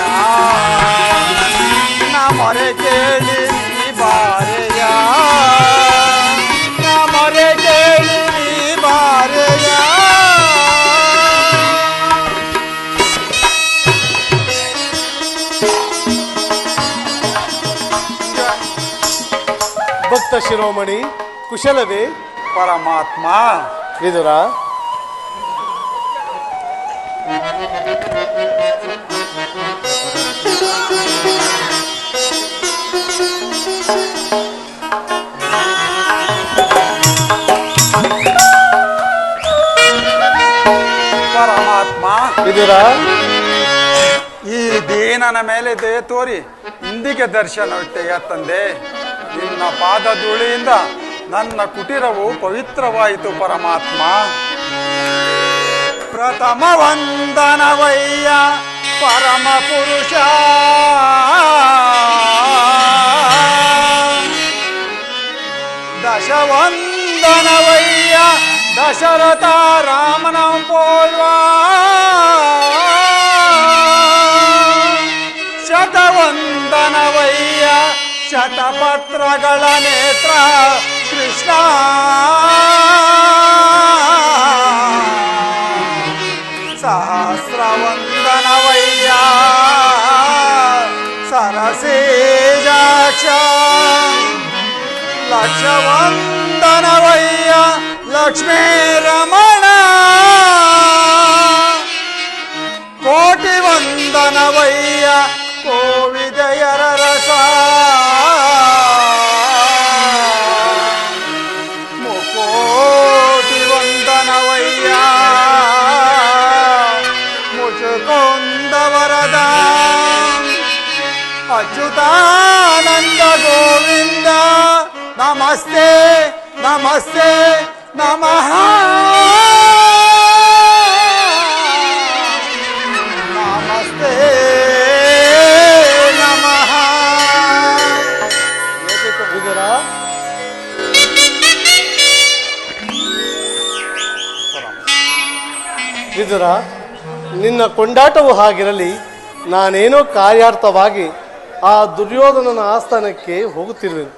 E: ನಾ ಮೊರೆ ಕೇಳಿ ನೀ ಬಾರೆಯ ನಾ ಮೊರೆ ಕೇಳಿ ನೀ ಬಾರೆಯ
F: ಭಕ್ತ ಶಿರೋಮಣಿ ಕುಶಲವೇ?
E: ಪರಮಾತ್ಮ
F: ವಿದುರ,
E: ಪರಮಾತ್ಮ
F: ವಿದುರ,
E: ಈ ದೀನನ ಮೇಲೆ ದಯೆ ತೋರಿ ಇಂದಿಗೆ ದರ್ಶನವಿಟ್ಟೆಯ ತಂದೆ. ನಿನ್ನ ಪಾದ ಧೂಳಿಯಿಂದ ನನ್ನ ಕುಟಿರವು ಪವಿತ್ರವಾಯಿತು ಪರಮಾತ್ಮ. ಪ್ರಥಮ ವಂದನವಯ್ಯ ಪರಮ ಪುರುಷ, ದಶವಂದನವಯ್ಯ ದಶರಥ ರಾಮನ ಪೋಲ್ವಾ, ಶತವಂದನವಯ್ಯ ಶತಪತ್ರಗಳ ನೇತ್ರ ಕೃಷ್ಣ, ಸಹಸ್ರವಂದನವಯ್ಯ ಸರಸೀಜಾಕ್ಷ, ಲಕ್ಷವಂದನವಯ್ಯ ಲಕ್ಷ್ಮೀ ರಮಣ, ಕೋಟಿ ವಂದನವಯ್ಯ ಕೋವಿದಯರ ರಸ, ಮುಕೋಟಿ ವಂದನವಯ್ಯ ಮುಚುಕೊಂದ ವರದ, ಅಚ್ಯುತಾನಂದ ಗೋವಿಂದ ನಮಸ್ತೆ ನಮಸ್ತೆ ನಮಃ ನಮಸ್ತೆ ನಮಃ.
F: ವಿದುರ, ವಿದುರ, ನಿನ್ನ ಕೊಂಡಾಟವು ಹಾಗಿರಲಿ. ನಾನೇನೋ ಕಾರ್ಯಾರ್ಥವಾಗಿ ಆ ದುರ್ಯೋಧನನ ಆಸ್ಥಾನಕ್ಕೆ ಹೋಗುತ್ತಿರುವೆನು.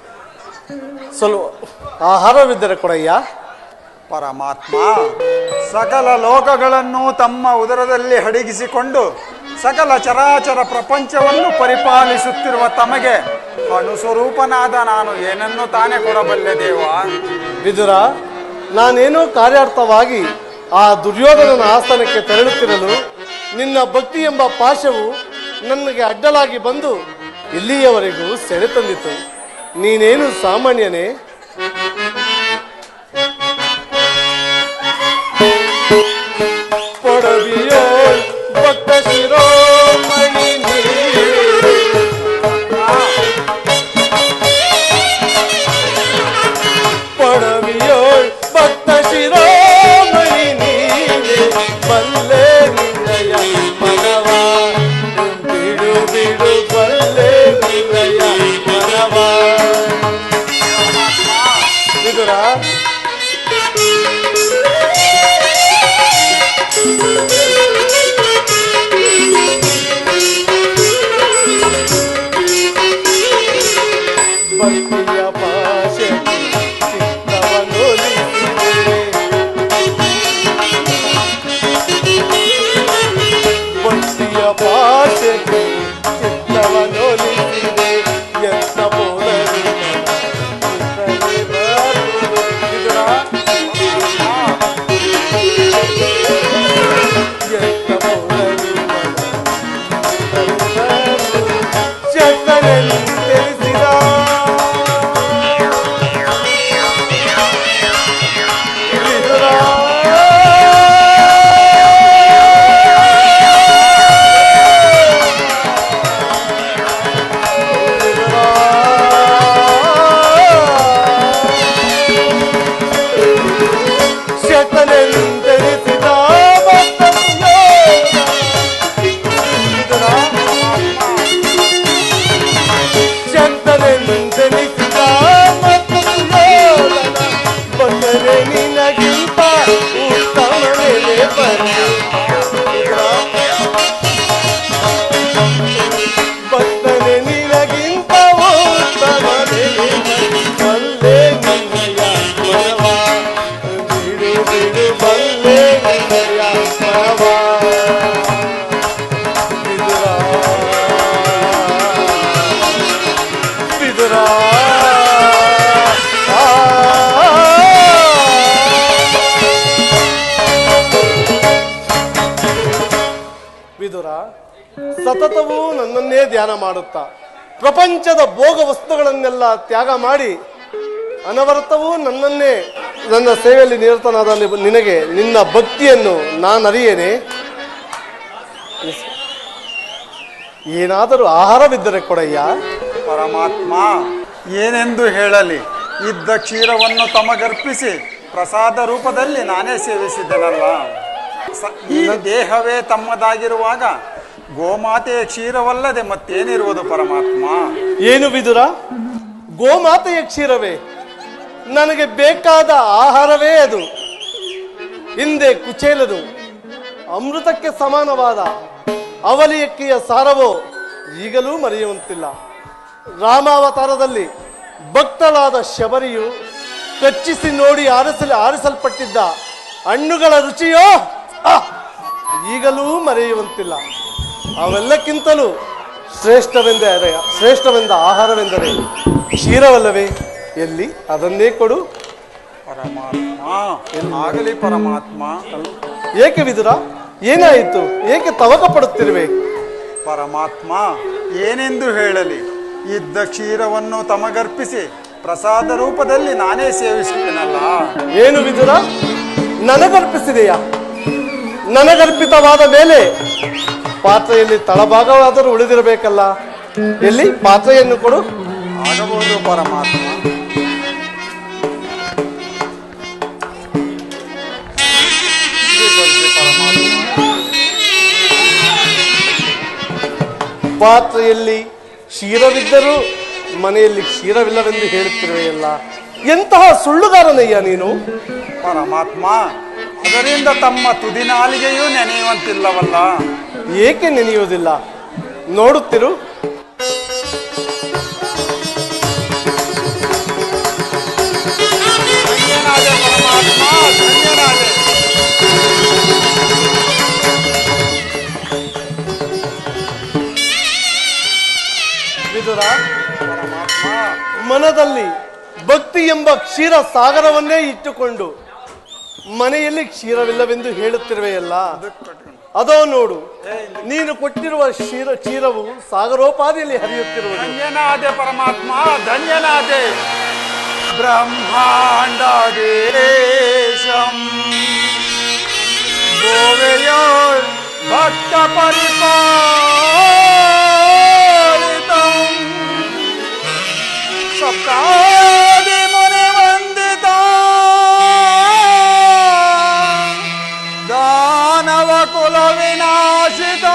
F: ಸ್ವಲ್ಪ ಆಹಾರವಿದ್ದರೆ ಕೊಡಯ್ಯ.
E: ಪರಮಾತ್ಮ ಸಕಲ ಲೋಕಗಳನ್ನು ತಮ್ಮ ಉದರದಲ್ಲಿ ಅಡಗಿಸಿಕೊಂಡು ಸಕಲ ಚರಾಚರ ಪ್ರಪಂಚವನ್ನು ಪರಿಪಾಲಿಸುತ್ತಿರುವ ತಮಗೆ ಅಣುಸ್ವರೂಪನಾದ ನಾನು ಏನನ್ನು ತಾನೇ ಕೊಡಬಲ್ಲೆ ದೇವ?
F: ವಿದುರ, ನಾನೇನೋ ಕಾರ್ಯಾರ್ಥವಾಗಿ ಆ ದುರ್ಯೋಧನನ ಆಸ್ಥಾನಕ್ಕೆ ತೆರಳುತ್ತಿರಲು ನಿನ್ನ ಭಕ್ತಿ ಎಂಬ ಪಾಶವು ನನಗೆ ಅಡ್ಡಲಾಗಿ ಬಂದು ಇಲ್ಲಿಯವರೆಗೂ ಸೆಳೆ ತಂದಿತು. ನೀನೇನು ಸಾಮಾನ್ಯನೇ? ಪೊಡವಿಯೋ ಭಕ್ತ ಶಿರೋಮಣಿ ಪೊಡವಿಯೋ ಭಕ್ತ ಶಿರೋಮಣಿ ನೀನೆ ಬಲ್ಲೆ ನಿನ್ನಯ ಮನವ ಬಿಡು ಬಿಡು ಬಲ್ಲೆ ನಿನ್ನಯ ಮನವ. ವಿದುರ, ಭಕ್ತಿಯ ಭಾಷೆ ಚಿತ್ತವನ್ನೊಲಿಸಿದೆ, ಭಕ್ತಿಯ ಭಾಷೆಗೆ ಚಿತ್ತವನ್ನೊಲಿಸಿದೆ. ಎಂತ ಬೋಧನೆ ವಿದುರ, ಸತತವೂ ನನ್ನನ್ನೇ ಧ್ಯಾನ ಮಾಡುತ್ತಾ ಪ್ರಪಂಚದ ಭೋಗ ವಸ್ತುಗಳನ್ನೆಲ್ಲ ತ್ಯಾಗ ಮಾಡಿ ಅನವರತವೂ ನನ್ನನ್ನೇ ನನ್ನ ಸೇವೆಯಲ್ಲಿ ನಿರತನಾದ ನಿನಗೆ ನಿನ್ನ ಭಕ್ತಿಯನ್ನು ನಾನು ಅರಿಯೇನೆ. ಏನಾದರೂ ಆಹಾರವಿದ್ದರೆ ಕೊಡಯ್ಯ.
E: ಪರಮಾತ್ಮ ಏನೆಂದು ಹೇಳಲಿ? ಇದ್ದ ಕ್ಷೀರವನ್ನು ತಮಗರ್ಪಿಸಿ ಪ್ರಸಾದ ರೂಪದಲ್ಲಿ ನಾನೇ ಸೇವಿಸಿದ್ದೆನಲ್ಲ. ಈ ದೇಹವೇ ತಮ್ಮದಾಗಿರುವಾಗ ಗೋಮಾತೆಯ ಕ್ಷೀರವಲ್ಲದೆ ಮತ್ತೇನಿರುವುದು ಪರಮಾತ್ಮ?
F: ಏನು ವಿದುರ, ಗೋಮಾತೆಯ ಕ್ಷೀರವೇ ನನಗೆ ಬೇಕಾದ ಆಹಾರವೇ ಅದು. ಹಿಂದೆ ಕುಚೇಲನು ಅಮೃತಕ್ಕೆ ಸಮಾನವಾದ ಅವಲಿಯಕ್ಕಿಯ ಸಾರವೋ ಈಗಲೂ ಮರೆಯುವಂತಿಲ್ಲ. ರಾಮಾವತಾರದಲ್ಲಿ ಭಕ್ತಳಾದ ಶಬರಿಯು ಕಚ್ಚಿಸಿ ನೋಡಿ ಆರಿಸಲ್ಪಟ್ಟಿದ್ದ ಹಣ್ಣುಗಳ ರುಚಿಯೋ ಈಗಲೂ ಮರೆಯುವಂತಿಲ್ಲ. ಅವೆಲ್ಲಕ್ಕಿಂತಲೂ ಶ್ರೇಷ್ಠವೆಂದ ಆಹಾರವೆಂದರೆ ಕ್ಷೀರವಲ್ಲವೇ? ಎಲ್ಲಿ ಅದನ್ನೇ ಕೊಡು.
E: ಪರಮಾತ್ಮ ಆಗಲಿ ಪರಮಾತ್ಮ.
F: ಏಕೆ ವಿದುರ, ಏನಾಯಿತು? ಏಕೆ ತವಕ ಪಡುತ್ತಿರುವೆ?
E: ಪರಮಾತ್ಮ ಏನೆಂದು ಹೇಳಲಿ? ಇದ್ದ ಕ್ಷೀರವನ್ನು ತಮಗರ್ಪಿಸಿ ಪ್ರಸಾದ ರೂಪದಲ್ಲಿ ನಾನೇ ಸೇವಿಸುತ್ತೇನಲ್ಲ.
F: ಏನು ವಿದುರ, ನನಗರ್ಪಿಸಿದೆಯಾ? ನನಗರ್ಪಿತವಾದ ಮೇಲೆ ಪಾತ್ರೆಯಲ್ಲಿ ತಳಭಾಗವಾದರೂ ಉಳಿದಿರಬೇಕಲ್ಲ. ಎಲ್ಲಿ ಪಾತ್ರೆಯನ್ನು ಕೊಡು.
E: ಆಗಬಹುದು ಪರಮಾತ್ಮ.
F: ಪಾತ್ರೆಯಲ್ಲಿ ಕ್ಷೀರವಿದ್ದರೂ ಮನೆಯಲ್ಲಿ ಕ್ಷೀರವಿಲ್ಲವೆಂದು ಹೇಳುತ್ತಿರುವೆಯಲ್ಲ. ಎಂತಹ ಸುಳ್ಳುಗಾರನಯ್ಯ ನೀನು.
E: ಪರಮಾತ್ಮ ಅದರಿಂದ ತಮ್ಮ ತುದಿನಾಲಿಗೆಯೂ ನೆನೆಯುವಂತಿಲ್ಲವಲ್ಲ.
F: ಏಕೆ ನೆನೆಯುವುದಿಲ್ಲ? ನೋಡುತ್ತಿರು.
E: ಧನ್ಯನಾದೆ ಪರಮಾತ್ಮ, ಧನ್ಯನಾದೆ.
F: ವಿದುರ,
E: ಪರಮಾತ್ಮ,
F: ಮನದಲ್ಲಿ ಭಕ್ತಿ ಎಂಬ ಕ್ಷೀರ ಸಾಗರವನ್ನೇ ಇಟ್ಟುಕೊಂಡು ಮನೆಯಲ್ಲಿ ಕ್ಷೀರವಿಲ್ಲವೆಂದು ಹೇಳುತ್ತಿರುವೆಯಲ್ಲ. ಅದೋ ನೋಡು, ನೀನು ಕೊಟ್ಟಿರುವ ಕ್ಷೀರವು ಸಾಗರೋಪಾದಿಯಲ್ಲಿ ಹರಿಯುತ್ತಿರುವುದು.
E: ಧನ್ಯನಾದೆ ಪರಮಾತ್ಮ, ಧನ್ಯನಾದೆ. ಬ್ರಹ್ಮಾಂಡದೇಶಂ ಗೋವೆಯೋ ಭಕ್ತ ಪರಿಪಾಲಿತಂ ಸಪ್ತಾದಿ ಮುನಿ ವಂದಿತ ದಾನವ ಕುಲ ವಿನಾಶಿತ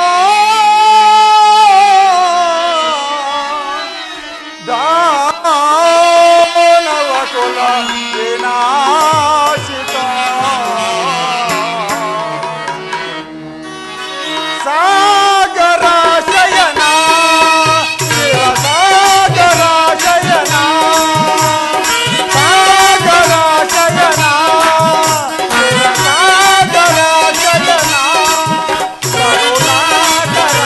E: ದಾನವ ಕುಲ ವಿನಾಶಿತ ಸಾಗರ ಶಯನ ಶಿವ ಸಾಗರ ಶಯನ ಸಾಗರ ಶಯನ ಶಿವ ಸಾಗರ ಶಯನ ಕರುಣಾಕರ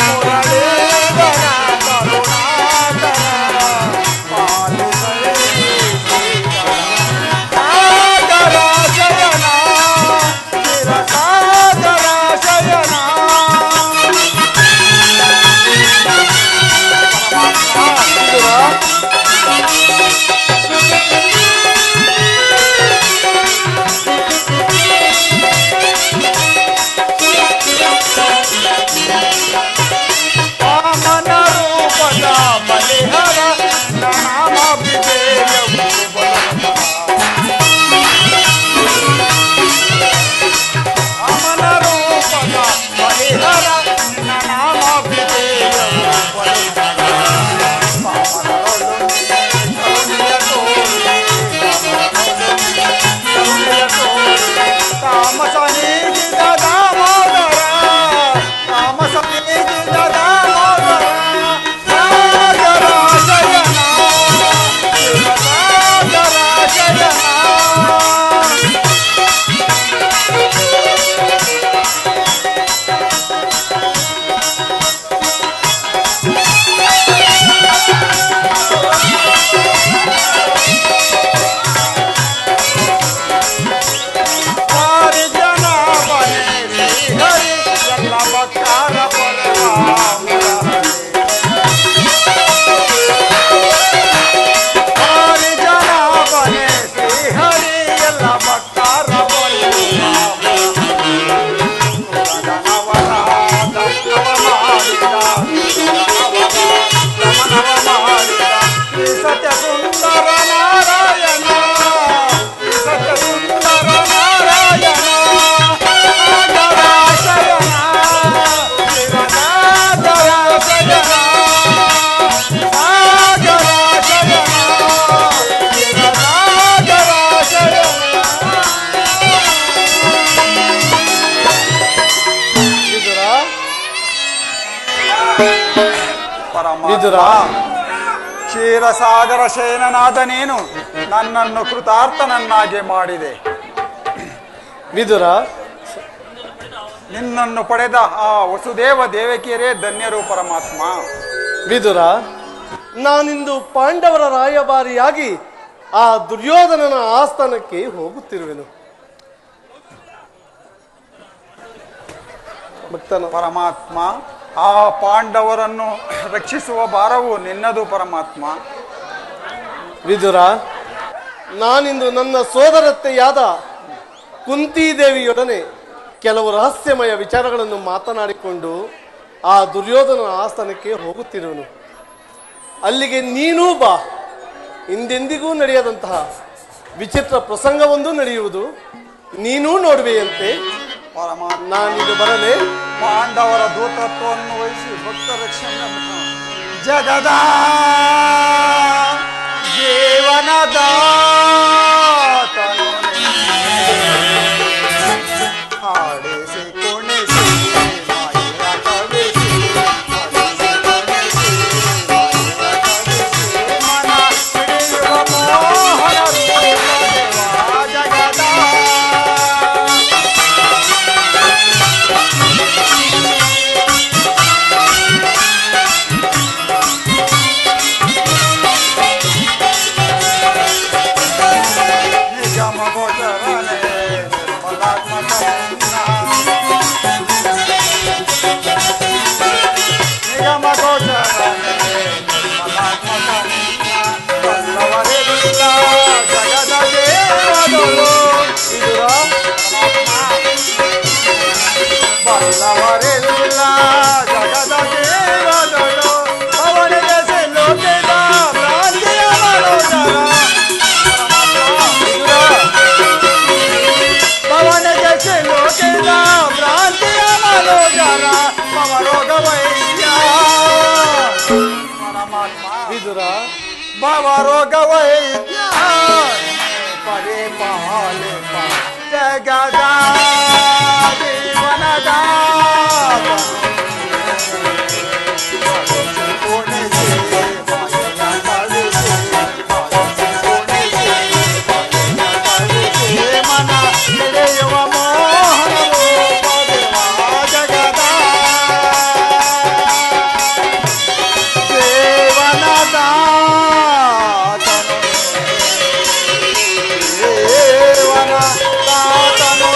E: ಮುರಳೀಧರ ಕರುಣಾಕರ ಸಾಗರ ಶಯನ ಶಿವ ಸಾಗರ ಶಯನ. ವಾಮನ ರೂಪದ ಬಲಿಹರ ನಾಮ ವಿಜಯವು ಬಲವತ. ವಾಮನ ರೂಪದ ಬಲಿಹರ ನಾಮ ವಿಜಯವು ಬಲವತ. ಕರುಣಿಯ ತೋರಿ ತಾಮಸ ನೀಗಿದ ದಾಮೋದರ ತಾಮಸ ನೀಗಿದ ದಾಮೋದರ ಸಾಗರ ಶಯನ ಶಿವ ಸಾಗರ ಶಯನ. ಹರಿ ಜನ ಬನೆ ಹರಿ ಎಲ್ಲ ಭಕ್ತರ ಪರಮ ಹರಿ ಜನ ಬನೆ ಹರಿ ಎಲ್ಲ ಭಕ್ತರ ಸತ್ಯ ಸುಂದರ ನಾರಾಯಣ ಸತ್ಯ ಸುಂದರ ನಾರಾಯಣ ಸಾಗರ ಶಯನ ಶಿವ ಸಾಗರ ಶಯನ ಸಾಗರ ಶಯನ ಶಿವ ಸಾಗರ ಶಯನ.
F: ವಿದುರ,
E: ವಿದುರ, ಕ್ಷೀರಸಾಗರ ಶಯನನಾದ ನೀನು ನನ್ನನ್ನು ಕೃತಾರ್ಥನನ್ನಾಗಿ ಮಾಡಿದೆ.
F: ವಿದುರ,
E: ನಿನ್ನನ್ನು ಪಡೆದ ಆ ವಸುದೇವ ದೇವಕಿಯರೇ ಧನ್ಯರು ಪರಮಾತ್ಮ.
F: ವಿದುರ, ನಾನಿಂದು ಪಾಂಡವರ ರಾಯಭಾರಿಯಾಗಿ ಆ ದುರ್ಯೋಧನನ ಆಸ್ಥಾನಕ್ಕೆ ಹೋಗುತ್ತಿರುವೆನು. ಭಕ್ತನ
E: ಪರಮಾತ್ಮ, ಆ ಪಾಂಡವರನ್ನು ರಕ್ಷಿಸುವ ಭಾರವು ನಿನ್ನದು ಪರಮಾತ್ಮ.
F: ವಿದುರ, ನಾನಿಂದು ನನ್ನ ಸೋದರತ್ತೆಯಾದ ಕುಂತಿದೇವಿಯೊಡನೆ ಕೆಲವು ರಹಸ್ಯಮಯ ವಿಚಾರಗಳನ್ನು ಮಾತನಾಡಿಕೊಂಡು ಆ ದುರ್ಯೋಧನ ಆಸ್ಥಾನಕ್ಕೆ ಹೋಗುತ್ತಿರುವನು. ಅಲ್ಲಿಗೆ ನೀನೂ ಬಾ. ಹಿಂದೆಂದಿಗೂ ನಡೆಯದಂತಹ ವಿಚಿತ್ರ ಪ್ರಸಂಗವೊಂದು ನಡೆಯುವುದು, ನೀನೂ ನೋಡುವೆಯಂತೆ.
E: ಪರಮಾತ್ಮ,
F: ನಾನಿದು ಬರಲೇ.
E: ಪಾಂಡವರ ದೂತತ್ವವನ್ನು ವಹಿಸಿ ಭಕ್ತ ರಕ್ಷಣೆ ಜಗದ ಜೇ ಬಲ್ಲವರೆಲ್ಲ ಜಗದ ದೇವದಳು ಅವನಿಗೆ ಲೋಕದ ಭ್ರಾಂತಿಯ ಮನೋಜರ ಪವನಿಗೆ ಲೋಕದ ಭ್ರಾಂತಿಯ ಮನೋಜರ ಪವರೋಗ ವೈದ್ಯ
F: ವಿದುರ
E: ಭವರೋಗ ವೈದ್ಯ ಪರೇ ಪಾಲೆ ಜಗದ ಜೀವನದ ಮನ ನಡೆಯುವ ಮೋಹನವು ಜಗದ ದೇವನದ ದೇವನ ತಾತನು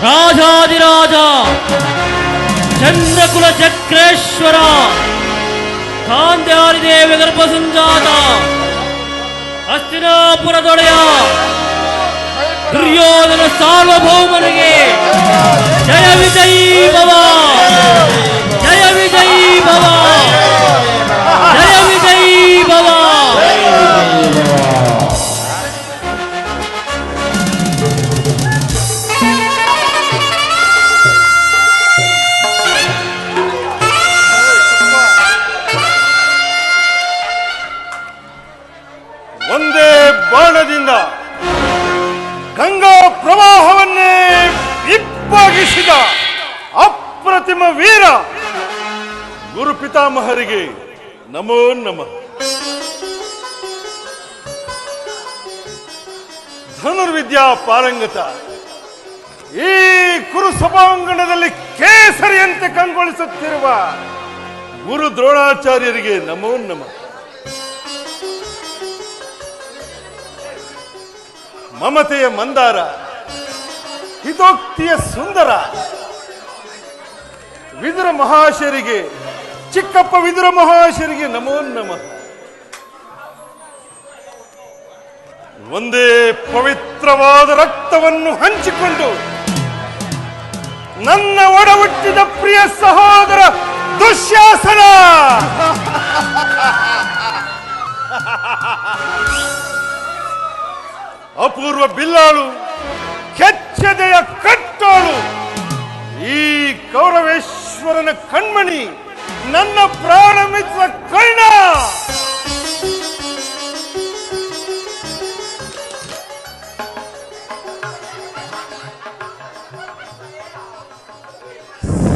A: ರಾಜಾದಿರಾಜ ಚಂದ್ರಕುಲ ಚಕ್ರೇಶ್ವರ ಕಾಂತ್ಯಾದಿದೇವಿ ಗರ್ಭ ಸಂಜಾತ ಹಸ್ತಿನಾಪುರದೊಡೆಯ ದುರ್ಯೋಧನ ಸಾರ್ವಭೌಮನಿಗೆ ಜಯ ವಿಜಯೀ ಭವ, ಜಯ ವಿಜಯೀ ಭವ, ಜಯ ವಿಜಯೀ ಭವ.
B: ಒಂದೇ ಬಾಣದಿಂದ ಗಂಗಾ ಪ್ರವಾಹವನ್ನೇ ಇಪ್ಪಗಿಸಿದ ಅಪ್ರತಿಮ ವೀರ ಗುರು ಪಿತಾಮಹರಿಗೆ ನಮೋ ನಮಃ. ಧನುರ್ವಿದ್ಯಾ ಪಾರಂಗತ ಈ ಕುರು ಸಭಾಂಗಣದಲ್ಲಿ ಕೇಸರಿಯಂತೆ ಕಂಗೊಳಿಸುತ್ತಿರುವ ಗುರು ದ್ರೋಣಾಚಾರ್ಯರಿಗೆ ನಮೋ ನಮಃ. ಮಮತೆಯ ಮಂದಾರ, ಹಿತೋಕ್ತಿಯ ಸುಂದರ ವಿದುರ ಮಹಾಶಯರಿಗೆ, ಚಿಕ್ಕಪ್ಪ ವಿದುರ ಮಹಾಶಯರಿಗೆ ನಮೋ ನಮಃ. ಒಂದೇ ಪವಿತ್ರವಾದ ರಕ್ತವನ್ನು ಹಂಚಿಕೊಂಡು ನನ್ನ ಒಡ ಹುಟ್ಟಿದ ಪ್ರಿಯ ಸಹೋದರ ದುಶ್ಯಾಸನ ಅಪೂರ್ವ ಬಿಲ್ಲಾಳು, ಕೆಚ್ಚದೆಯ ಕಟ್ಟಾಳು, ಈ ಕೌರವೇಶ್ವರನ ಕಣ್ಮಣಿ, ನನ್ನ ಪ್ರಾಣ ಮಿತ್ರ ಕರ್ಣ.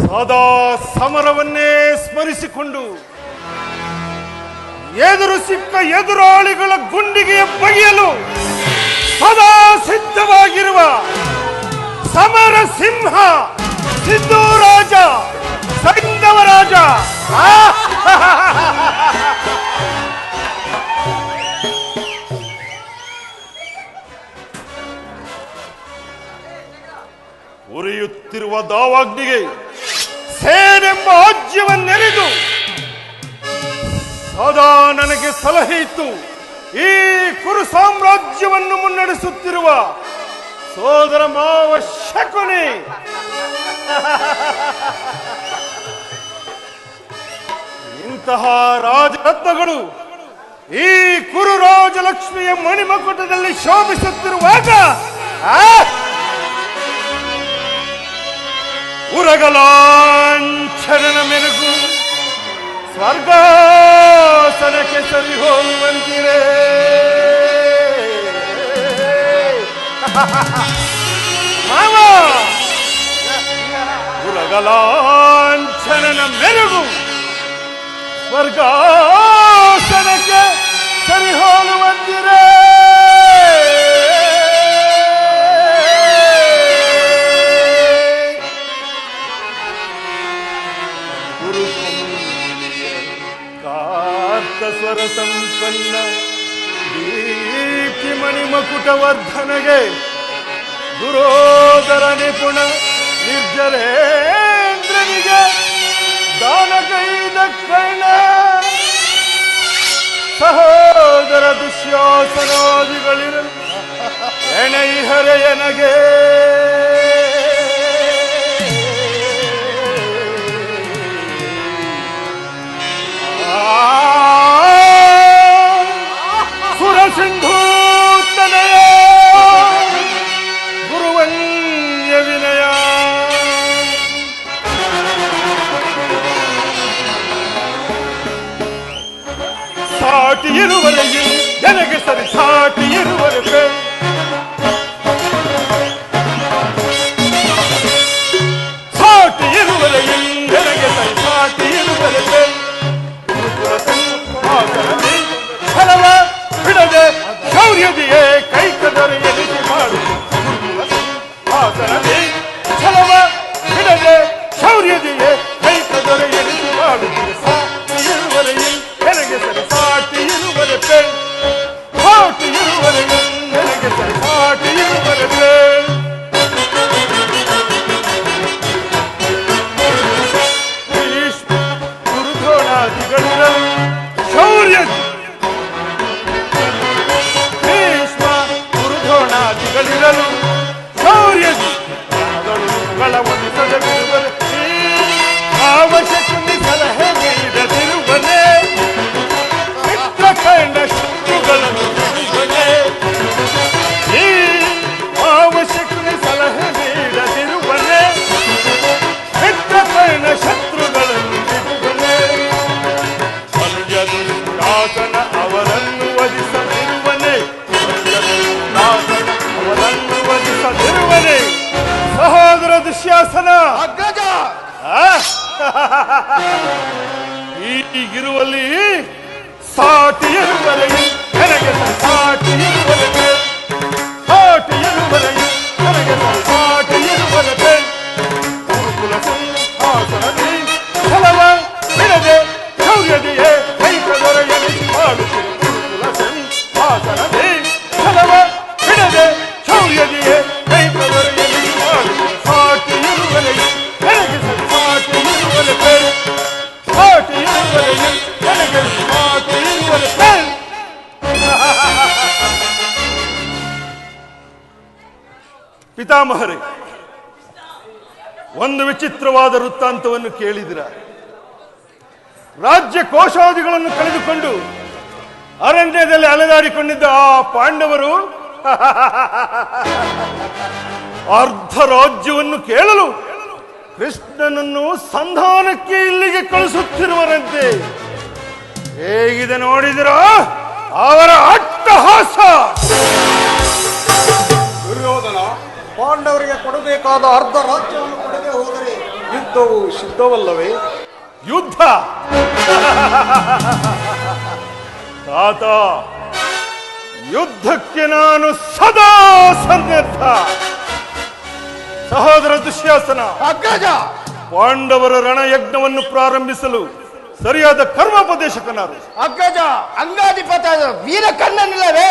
B: ಸದಾ ಸಮರವನ್ನೇ ಸ್ಮರಿಸಿಕೊಂಡು ಎದುರು ಸಿಕ್ಕ ಎದುರಾಳಿಗಳ ಗುಂಡಿಗೆಯ ಬಗೆಯಲು ಸದಾ ಸಿದ್ಧವಾಗಿರುವ ಸಮರ ಸಿಂಹ ಸಿದ್ದೂರಾಜ ಸೈಂಧವರಾಜ. ಉರಿಯುತ್ತಿರುವ ದಾವಾಗ್ನಿಗೆ ಸೇನೆಂಬ ಆಜ್ಯವನ್ನೆರೆದು ಸದಾ ನನಗೆ ಸಲಹೆ ಇತ್ತು. ಈ ಕುರು ಸಾಮ್ರಾಜ್ಯವನ್ನು ಮುನ್ನಡೆಸುತ್ತಿರುವ ಸೋದರ ಮಾವ ಶಕುನಿ. ಇಂತಹ ರಾಜರತ್ನಗಳು ಈ ಕುರು ರಾಜಲಕ್ಷ್ಮಿಯ ಮಣಿಮಕುಟದಲ್ಲಿ ಶೋಭಿಸುತ್ತಿರುವಾಗ ಉರಗಲಾಂಛನನ ಮೆರುಗು ಸ್ವರ್ಗಾಸನಕ್ಕೆ ಸರಿ ಹೋಗುವಂತಿರೇ ಮಾವ ಉರಗಲಾಂಛನನ ಮೆರುಗು ಸ್ವರ್ಗಾಸನಕ್ಕೆ ಸರಿ ಹೋಗುವಂತಿರೇ ಸ್ವರ ಸಂಪನ್ನ ದೀಪ್ತಿ ಮಣಿಮಕುಟವರ್ಧನಗೆ ಗುರೋದರ ನಿಪುಣ ನಿರ್ಜರೇಂದ್ರನಿಗೆ ದಾನಗೈದ ಕರ್ಣ ಸಹೋದರ ದುಶ್ಯಾಸನಾದಿಗಳಿರಲು ಎಣೈಹರೆಯನಗೆ ಸಿಂಧೂತನಯ ಗುರುವನ್ಯ ವಿನಯ ಸಾಟಿ ಇರುವರೆಗೆ ನನಗೆ ಸರಿ ಸಾಟಿ ಇರುವರೆಗೆ ಸಾಟಿ ಇರುವರೆಗೆ ನನಗೆ ಸರಿ ಸಾಟಿ ಇರುವರೆಗೆ ಫಲವ ಬಿಡದೆ ಶೌರ್ಯದಿಯೇ ಕೈಕದರೆ ಎನಿಸಿ ಮಾಡು ಹಾಸನದಿ ಛಲವ ಬಿಡದೆ ಶೌರ್ಯದಿಯೇ ಕೈಕದರೆ ಎನಿಸಿ ಮಾಡುತ್ತಿದೆ ಸಾಟಿ ಇರುವರೆಗೆ ನನಗೆ ಸರಿ ಸಾಟಿ ಇರುವರೆಗೆ ಸಾಟಿ ಇರುವರೆಗೆ ನನಗೆ ಸರಿ ಸಾಟಿ ಇರುವರೆಗೆ ಭೀಷ್ಮ ಗುರುದ್ರೋಣಾದಿಗಳಿರಲು ಶೌರ್ಯದಿ ಗಳಿರಲು ಶೌರ್ಯದಿ ಗಳವನಿಸದ ಬಿರುವರೆ ಅವಶ್ಯಕತೆ ಸಲಹೆ ನೀಡದಿರುವನೆ ಮಿತ್ರ ಕಂಡ ಶತ್ರುಗಳನ್ನು ಬಿಡುವನೆ ಈ ಅವಶ್ಯಕತೆ ಸಲಹೆ ನೀಡದಿರುವನೆ ಮಿತ್ರ ಕಂಡ ಶತ್ರುಗಳನ್ನು ಬಿಡುವನೆ ಮನುಜದು ದಾಸನ ಅವರನ್ನು ವಧಿಸದಿರುವನೆ ಅವರನ್ನು ವಧಿಸದಿರುವನೆ ಸಹೋದರ ದುಶ್ಯಾಸನ
D: ಅಗ್ರಜ
B: ಈಗಿರುವಲ್ಲಿ ಸಾಟಿ ಇರುವರೆಗೆ ನನಗೆ ಸಾಟಿ ಇರುವರೆಗೆ ಸಾಟಿ ಇರುವರೆಗೆ ನನಗೆ ಸಾಟಿ ಇರುವರೆಗೆ ಗುರುಕುಲ ಸಿಂಹಾಸನದಿ ಫಲವ ಬಿಡದೆ ಶೌರ್ಯದಿಯೇ ಕೈಕದರ ಎನಿಸಿ ಮಾಡುತ್ತಿರು ಗುರುಕುಲ ಸಿಂಹಾಸನದಿ ಫಲವ ಬಿಡದೆ ಶೌರ್ಯದಿಯೇ ಕೈಕದರ ಎನಿಸಿ ಮಾಡುತ್ತಿರು ಸಾಟಿ ಇರುವರೆಗೆ ನನಗೆ ಸಾಟಿ ಇರುವರೆಗೆ ಸಾಟಿ ಇರುವರೆಗೆ ನನಗೆ ಸಾಟಿ ಇರುವರೆಗೆ ಪಿತಾಮಹರೇ, ಒಂದು ವಿಚಿತ್ರವಾದ ವೃತ್ತಾಂತವನ್ನು ಕೇಳಿದಿರ. ರಾಜ್ಯ ಕೋಶಾದಿಗಳನ್ನು ಕಳೆದುಕೊಂಡು ಅರಣ್ಯದಲ್ಲಿ ಅಲೆದಾಡಿಕೊಂಡಿದ್ದ ಆ ಪಾಂಡವರು ಅರ್ಧ ರಾಜ್ಯವನ್ನು ಕೇಳಲು ಕೃಷ್ಣನನ್ನು ಸಂಧಾನಕ್ಕೆ ಇಲ್ಲಿಗೆ ಕಳಿಸುತ್ತಿರುವರಂತೆ. ಹೇಗಿದೆ ನೋಡಿದಿರ ಅವರ ಅಟ್ಟಹಾಸ.
F: ದುರ್ಯೋಧನ, ಪಾಂಡವರಿಗೆ ಕೊಡಬೇಕಾದ ಅರ್ಧ ರಾಜ್ಯವನ್ನು ಕೊಡದೆ ಹೋದರೆ ಯುದ್ಧವು ಸಿದ್ಧವಲ್ಲವೇ?
B: ಯುದ್ಧ ತಾತ, ಯುದ್ಧಕ್ಕೆ ನಾನು ಸದಾ ಸನ್ನದ್ಧ. ಸಹೋದರ ದುಶ್ಯಾಸನ,
D: ಅಗ್ರಜ
B: ಪಾಂಡವರ ರಣಯಜ್ಞವನ್ನು ಪ್ರಾರಂಭಿಸಲು ಸರಿಯಾದ ಕರ್ಮೋಪದೇಶಕನಾರು.
D: ಅಗ್ರಜ ಅಂಗಾಧಿಪತ ವೀರ ಕರ್ಣನಿಲ್ಲವೇ?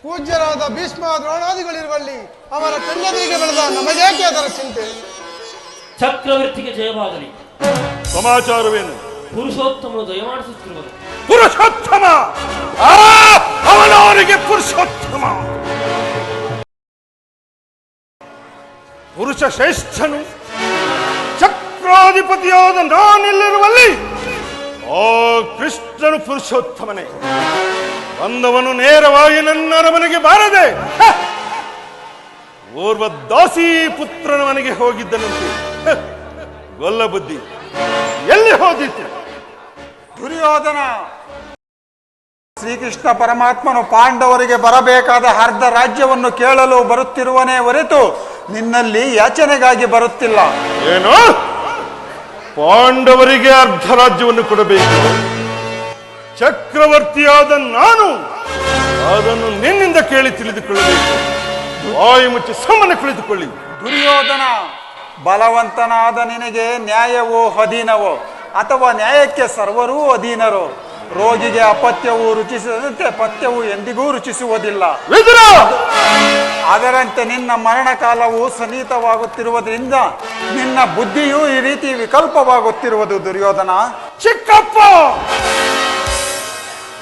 G: ಪೂಜ್ಯರಾದ ಭೀಷ್ಮ ದ್ರೋಣಾದಿಗಳಿರುವಲ್ಲಿ ಅವರ ಕಣ್ಣೆದುರಿಗೆ ಬೆಳೆದ ನಮಗೇಕೆ ಅದರ ಚಿಂತೆ?
A: ಚಕ್ರವರ್ತಿಗೆ ಜಯವಾಗಲಿ.
B: ಸಮಾಚಾರವೇನು?
A: ಪುರುಷೋತ್ತಮನು ದಯಮಾಡಿಸುತ್ತಿರುವುದು.
B: ಪುರುಷೋತ್ತಮ, ಅವನವರಿಗೆ ಪುರುಷೋತ್ತಮ. ಪುರುಷ ಶ್ರೇಷ್ಠನು ಚಕ್ರಾಧಿಪತಿಯಾದ ನಾನಿಲ್ಲಿರುವಲ್ಲಿ ಆ ಕೃಷ್ಣನು ಪುರುಷೋತ್ತಮನೇ. ಬಂದವನು ನೇರವಾಗಿ ನನ್ನ ಅರಮನೆಗೆ ಬಾರದೆ ಓರ್ವ ದಾಸಿ ಪುತ್ರನ ಮನೆಗೆ ಹೋಗಿದ್ದನಂತೆ. ಗೊಲ್ಲ ಬುದ್ಧಿ ಎಲ್ಲಿ ಹೋದಿತ್ತು?
E: ದುರ್ಯೋಧನ, ಶ್ರೀಕೃಷ್ಣ ಪರಮಾತ್ಮನು ಪಾಂಡವರಿಗೆ ಬರಬೇಕಾದ ಅರ್ಧ ರಾಜ್ಯವನ್ನು ಕೇಳಲು ಬರುತ್ತಿರುವನೇ ಹೊರತು ನಿನ್ನಲ್ಲಿ ಯಾಚನೆಗಾಗಿ ಬರುತ್ತಿಲ್ಲ.
B: ಏನು? ಪಾಂಡವರಿಗೆ ಅರ್ಧ ರಾಜ್ಯವನ್ನು ಕೊಡಬೇಕು? ಚಕ್ರವರ್ತಿಯಾದ ನಾನು ಅದನ್ನು ನಿನ್ನಿಂದ ಕೇಳಿ ತಿಳಿದುಕೊಳ್ಳಬೇಕು. ಬಾಯಿ ಮುಚ್ಚಿ ಸುಮ್ಮನೆ ಕುಳಿತುಕೊಳ್ಳಿ.
E: ದುರ್ಯೋಧನ, ಬಲವಂತನಾದ ನಿನಗೆ ನ್ಯಾಯವೋ ಅಧೀನವೋ, ಅಥವಾ ನ್ಯಾಯಕ್ಕೆ ಸರ್ವರೂ ಅಧೀನರೋ? ರೋಗಿಗೆ ಅಪತ್ಯವು ರುಚಿಸದಂತೆ ಪಥ್ಯವು ಎಂದಿಗೂ ರುಚಿಸುವುದಿಲ್ಲ. ಅದರಂತೆ ನಿನ್ನ ಮರಣಕಾಲವು ಸನ್ನಿಹಿತವಾಗುತ್ತಿರುವುದರಿಂದ ನಿನ್ನ ಬುದ್ಧಿಯು ಈ ರೀತಿ ವಿಕಲ್ಪವಾಗುತ್ತಿರುವುದು. ದುರ್ಯೋಧನ,
B: ಚಿಕ್ಕಪ್ಪ,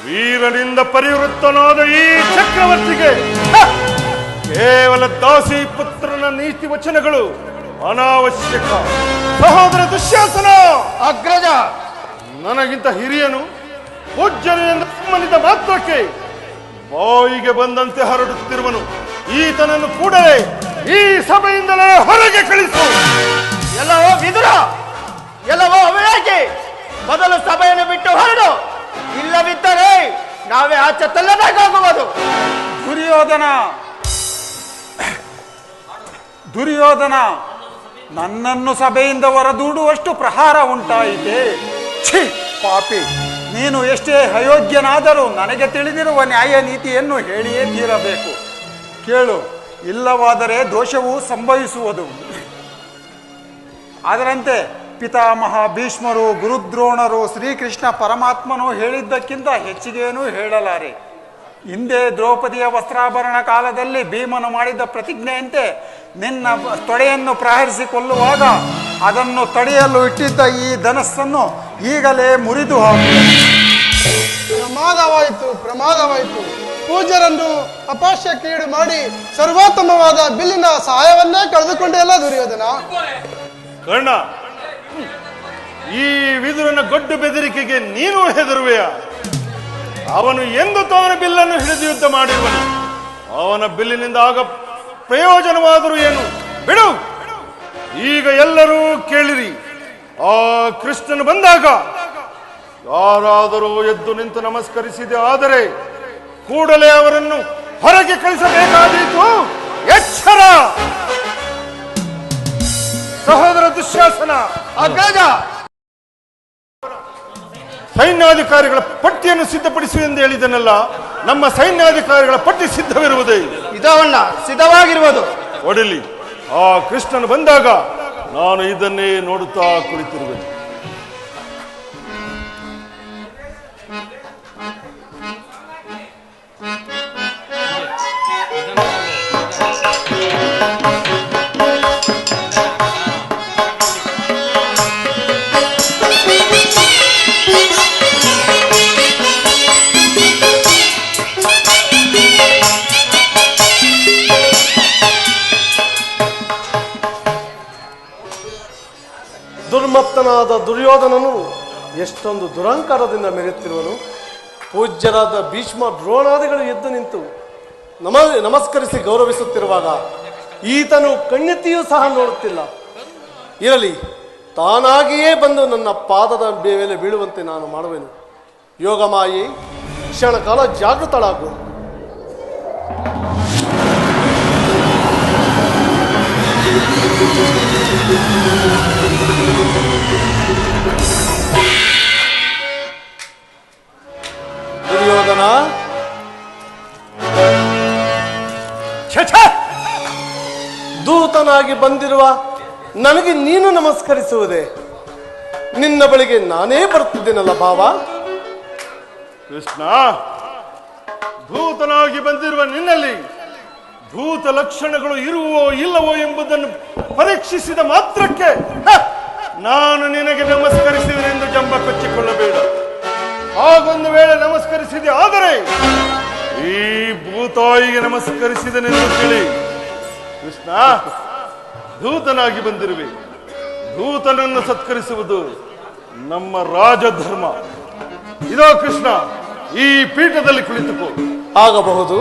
B: ವೀರನಿಂದ ಪರಿವೃತ್ತನಾದ ಈ ಚಕ್ರವರ್ತಿಗೆ ಕೇವಲ ದಾಸಿ ಪುತ್ರನ ನೀತಿ ವಚನಗಳು ಅನಾವಶ್ಯಕ. ಸಹೋದರ ದುಶ್ಯಾಸನ,
D: ಅಗ್ರಜ,
B: ನನಗಿಂತ ಹಿರಿಯನು ಪೂಜ್ಯನು ಎಂದು ಸಂಬಂಧಿತ ಮಾತ್ರಕ್ಕೆ ಬಾಯಿಗೆ ಬಂದಂತೆ ಹರಡುತ್ತಿರುವನು. ಈತನನ್ನು ಕೂಡಲೇ ಈ ಸಭೆಯಿಂದಲೇ ಹೊರಗೆ ಕಳಿಸು.
D: ಎಲ್ಲವೋ ವಿದುರ, ಎಲ್ಲವೋ ಅವಿವೇಕಿ, ಮೊದಲು ಸಭೆಯನ್ನು ಬಿಟ್ಟು ಹೊರಡು. ಇಲ್ಲವಿದ್ದರೆ ನಾವೇ ಆಚೆ ತಳ್ಳಬೇಕಾಗುವುದು.
E: ದುರ್ಯೋಧನ, ದುರ್ಯೋಧನ, ನನ್ನನ್ನು ಸಭೆಯಿಂದ ಹೊರದೂಡುವಷ್ಟು ಪ್ರಹಾರ ಉಂಟಾಯಿತೆ. ಛೀ ಪಾಪಿ, ನೀನು ಎಷ್ಟೇ ಅಯೋಗ್ಯನಾದರೂ ನನಗೆ ತಿಳಿದಿರುವ ನ್ಯಾಯ ನೀತಿಯನ್ನು ಹೇಳಿಯೇ ತೀರಬೇಕು. ಕೇಳು, ಇಲ್ಲವಾದರೆ ದೋಷವು ಸಂಭವಿಸುವುದು. ಅದರಂತೆ ಪಿತಾಮಹ ಭೀಷ್ಮರು, ಗುರುದ್ರೋಣರು, ಶ್ರೀಕೃಷ್ಣ ಪರಮಾತ್ಮನು ಹೇಳಿದ್ದಕ್ಕಿಂತ ಹೆಚ್ಚಿಗೇನೂ ಹೇಳಲಾರೆ. ಹಿಂದೆ ದ್ರೌಪದಿಯ ವಸ್ತ್ರಾಭರಣ ಕಾಲದಲ್ಲಿ ಭೀಮನು ಮಾಡಿದ ಪ್ರತಿಜ್ಞೆಯಂತೆ ನಿನ್ನ ತೊಡೆಯನ್ನು ಪ್ರಹರಿಸಿಕೊಳ್ಳುವಾಗ ಅದನ್ನು ತಡೆಯಲು ಇಟ್ಟಿದ್ದ ಈ ಧನಸ್ಸನ್ನು ಈಗಲೇ ಮುರಿದು ಹಾಕು.
G: ಪ್ರಮಾದವಾಯಿತು, ಪ್ರಮಾದವಾಯಿತು. ಪೂಜ್ಯರನ್ನು ಅಪಶ್ಯಕ್ಕೀಡು ಮಾಡಿ ಸರ್ವೋತ್ತಮವಾದ ಬಿಲ್ಲಿನ ಸಹಾಯವನ್ನೇ ಕಳೆದುಕೊಂಡೆಯಲ್ಲ ದುರ್ಯೋಧನ.
B: ಕರ್ಣ, ಈ ವಿದುರನ ಗೊಡ್ಡು ಬೆದರಿಕೆಗೆ ನೀನು ಹೆದರುವೆಯ? ಅವನು ಎಂದು ತಾನು ಬಿಲ್ಲನ್ನು ಹಿಡಿದು ಯುದ್ಧ ಮಾಡಿರುವನು. ಅವನ ಬಿಲ್ಲಿನಿಂದ ಆಗ ಪ್ರಯೋಜನವಾದರೂ ಏನು? ಬಿಡು. ಈಗ ಎಲ್ಲರೂ ಕೇಳಿರಿ. ಆ ಕೃಷ್ಣನು ಬಂದಾಗ ಯಾರಾದರೂ ಎದ್ದು ನಿಂತು ನಮಸ್ಕರಿಸಿದೆ ಆದರೆ ಕೂಡಲೇ ಅವರನ್ನು ಹೊರಗೆ ಕಳಿಸಬೇಕಾದೀತು. ಎಚ್ಚರ! ಸಹೋದರ ದುಶ್ಯಾಸನ,
D: ಅಗ್ರಜ,
B: ಸೈನ್ಯಾಧಿಕಾರಿಗಳ ಪಟ್ಟಿಯನ್ನು ಸಿದ್ಧಪಡಿಸು ಎಂದು ಹೇಳಿದನಲ್ಲ. ನಮ್ಮ ಸೈನ್ಯಾಧಿಕಾರಿಗಳ ಪಟ್ಟಿ ಸಿದ್ಧವಿರುವುದೇ?
D: ಇದವನ್ನ ಸಿದ್ಧವಾಗಿರುವುದು.
B: ಒಡಲಿ. ಆ ಕೃಷ್ಣನು ಬಂದಾಗ ನಾನು ಇದನ್ನೇ ನೋಡುತ್ತಾ ಕುಳಿತಿರುವೆನು.
F: ದುರ್ಮತ್ತನಾದ ದುರ್ಯೋಧನನು ಎಷ್ಟೊಂದು ದುರಂಕಾರದಿಂದ ಮೆರೆಯುತ್ತಿರುವನು. ಪೂಜ್ಯರಾದ ಭೀಷ್ಮ ದ್ರೋಣಾದಿಗಳು ಎದ್ದು ನಿಂತು ನಮಸ್ಕರಿಸಿ ಗೌರವಿಸುತ್ತಿರುವಾಗ ಈತನು ಕಣ್ಣೆತ್ತಿಯೂ ಸಹ ನೋಡುತ್ತಿಲ್ಲ. ಇರಲಿ, ತಾನಾಗಿಯೇ ಬಂದು ನನ್ನ ಪಾದದ ಮೇಲೆ ಬೀಳುವಂತೆ ನಾನು ಮಾಡುವೆನು. ಯೋಗಮಾಯಿ, ಕ್ಷಣ ಕಾಲ ಜಾಗೃತಳಾಗು. ದುರ್ಯೋಧನ, ದೂತನಾಗಿ ಬಂದಿರುವ ನನಗೆ ನೀನು ನಮಸ್ಕರಿಸುವುದೇ? ನಿನ್ನ ಬಳಿಗೆ ನಾನೇ ಬರುತ್ತಿದ್ದೇನಲ್ಲ ಭಾವ.
B: ಕೃಷ್ಣ, ದೂತನಾಗಿ ಬಂದಿರುವ ನಿನ್ನಲ್ಲಿ ಭೂತ ಲಕ್ಷಣಗಳು ಇರುವೋ ಇಲ್ಲವೋ ಎಂಬುದನ್ನು ಪರೀಕ್ಷಿಸಿದ ಮಾತ್ರಕ್ಕೆ ನಾನು ನಿನಗೆ ನಮಸ್ಕರಿಸಿದನೆಂದು ಜಂಬ ಕಚ್ಚಿಕೊಳ್ಳಬೇಡ. ಹಾಗೊಂದು ವೇಳೆ ನಮಸ್ಕರಿಸಿದೆ ಆದರೆ ಈ ಭೂತಾಯಿಗೆ ನಮಸ್ಕರಿಸಿದನೆಂದು ತಿಳಿ. ಕೃಷ್ಣ, ದೂತನಾಗಿ ಬಂದಿರುವೆ. ದೂತನನ್ನು ಸತ್ಕರಿಸುವುದು ನಮ್ಮ ರಾಜಧರ್ಮ. ಇದೋ ಕೃಷ್ಣ, ಈ ಪೀಠದಲ್ಲಿ ಕುಳಿತುಕೋ.
F: ಆಗಬಹುದು.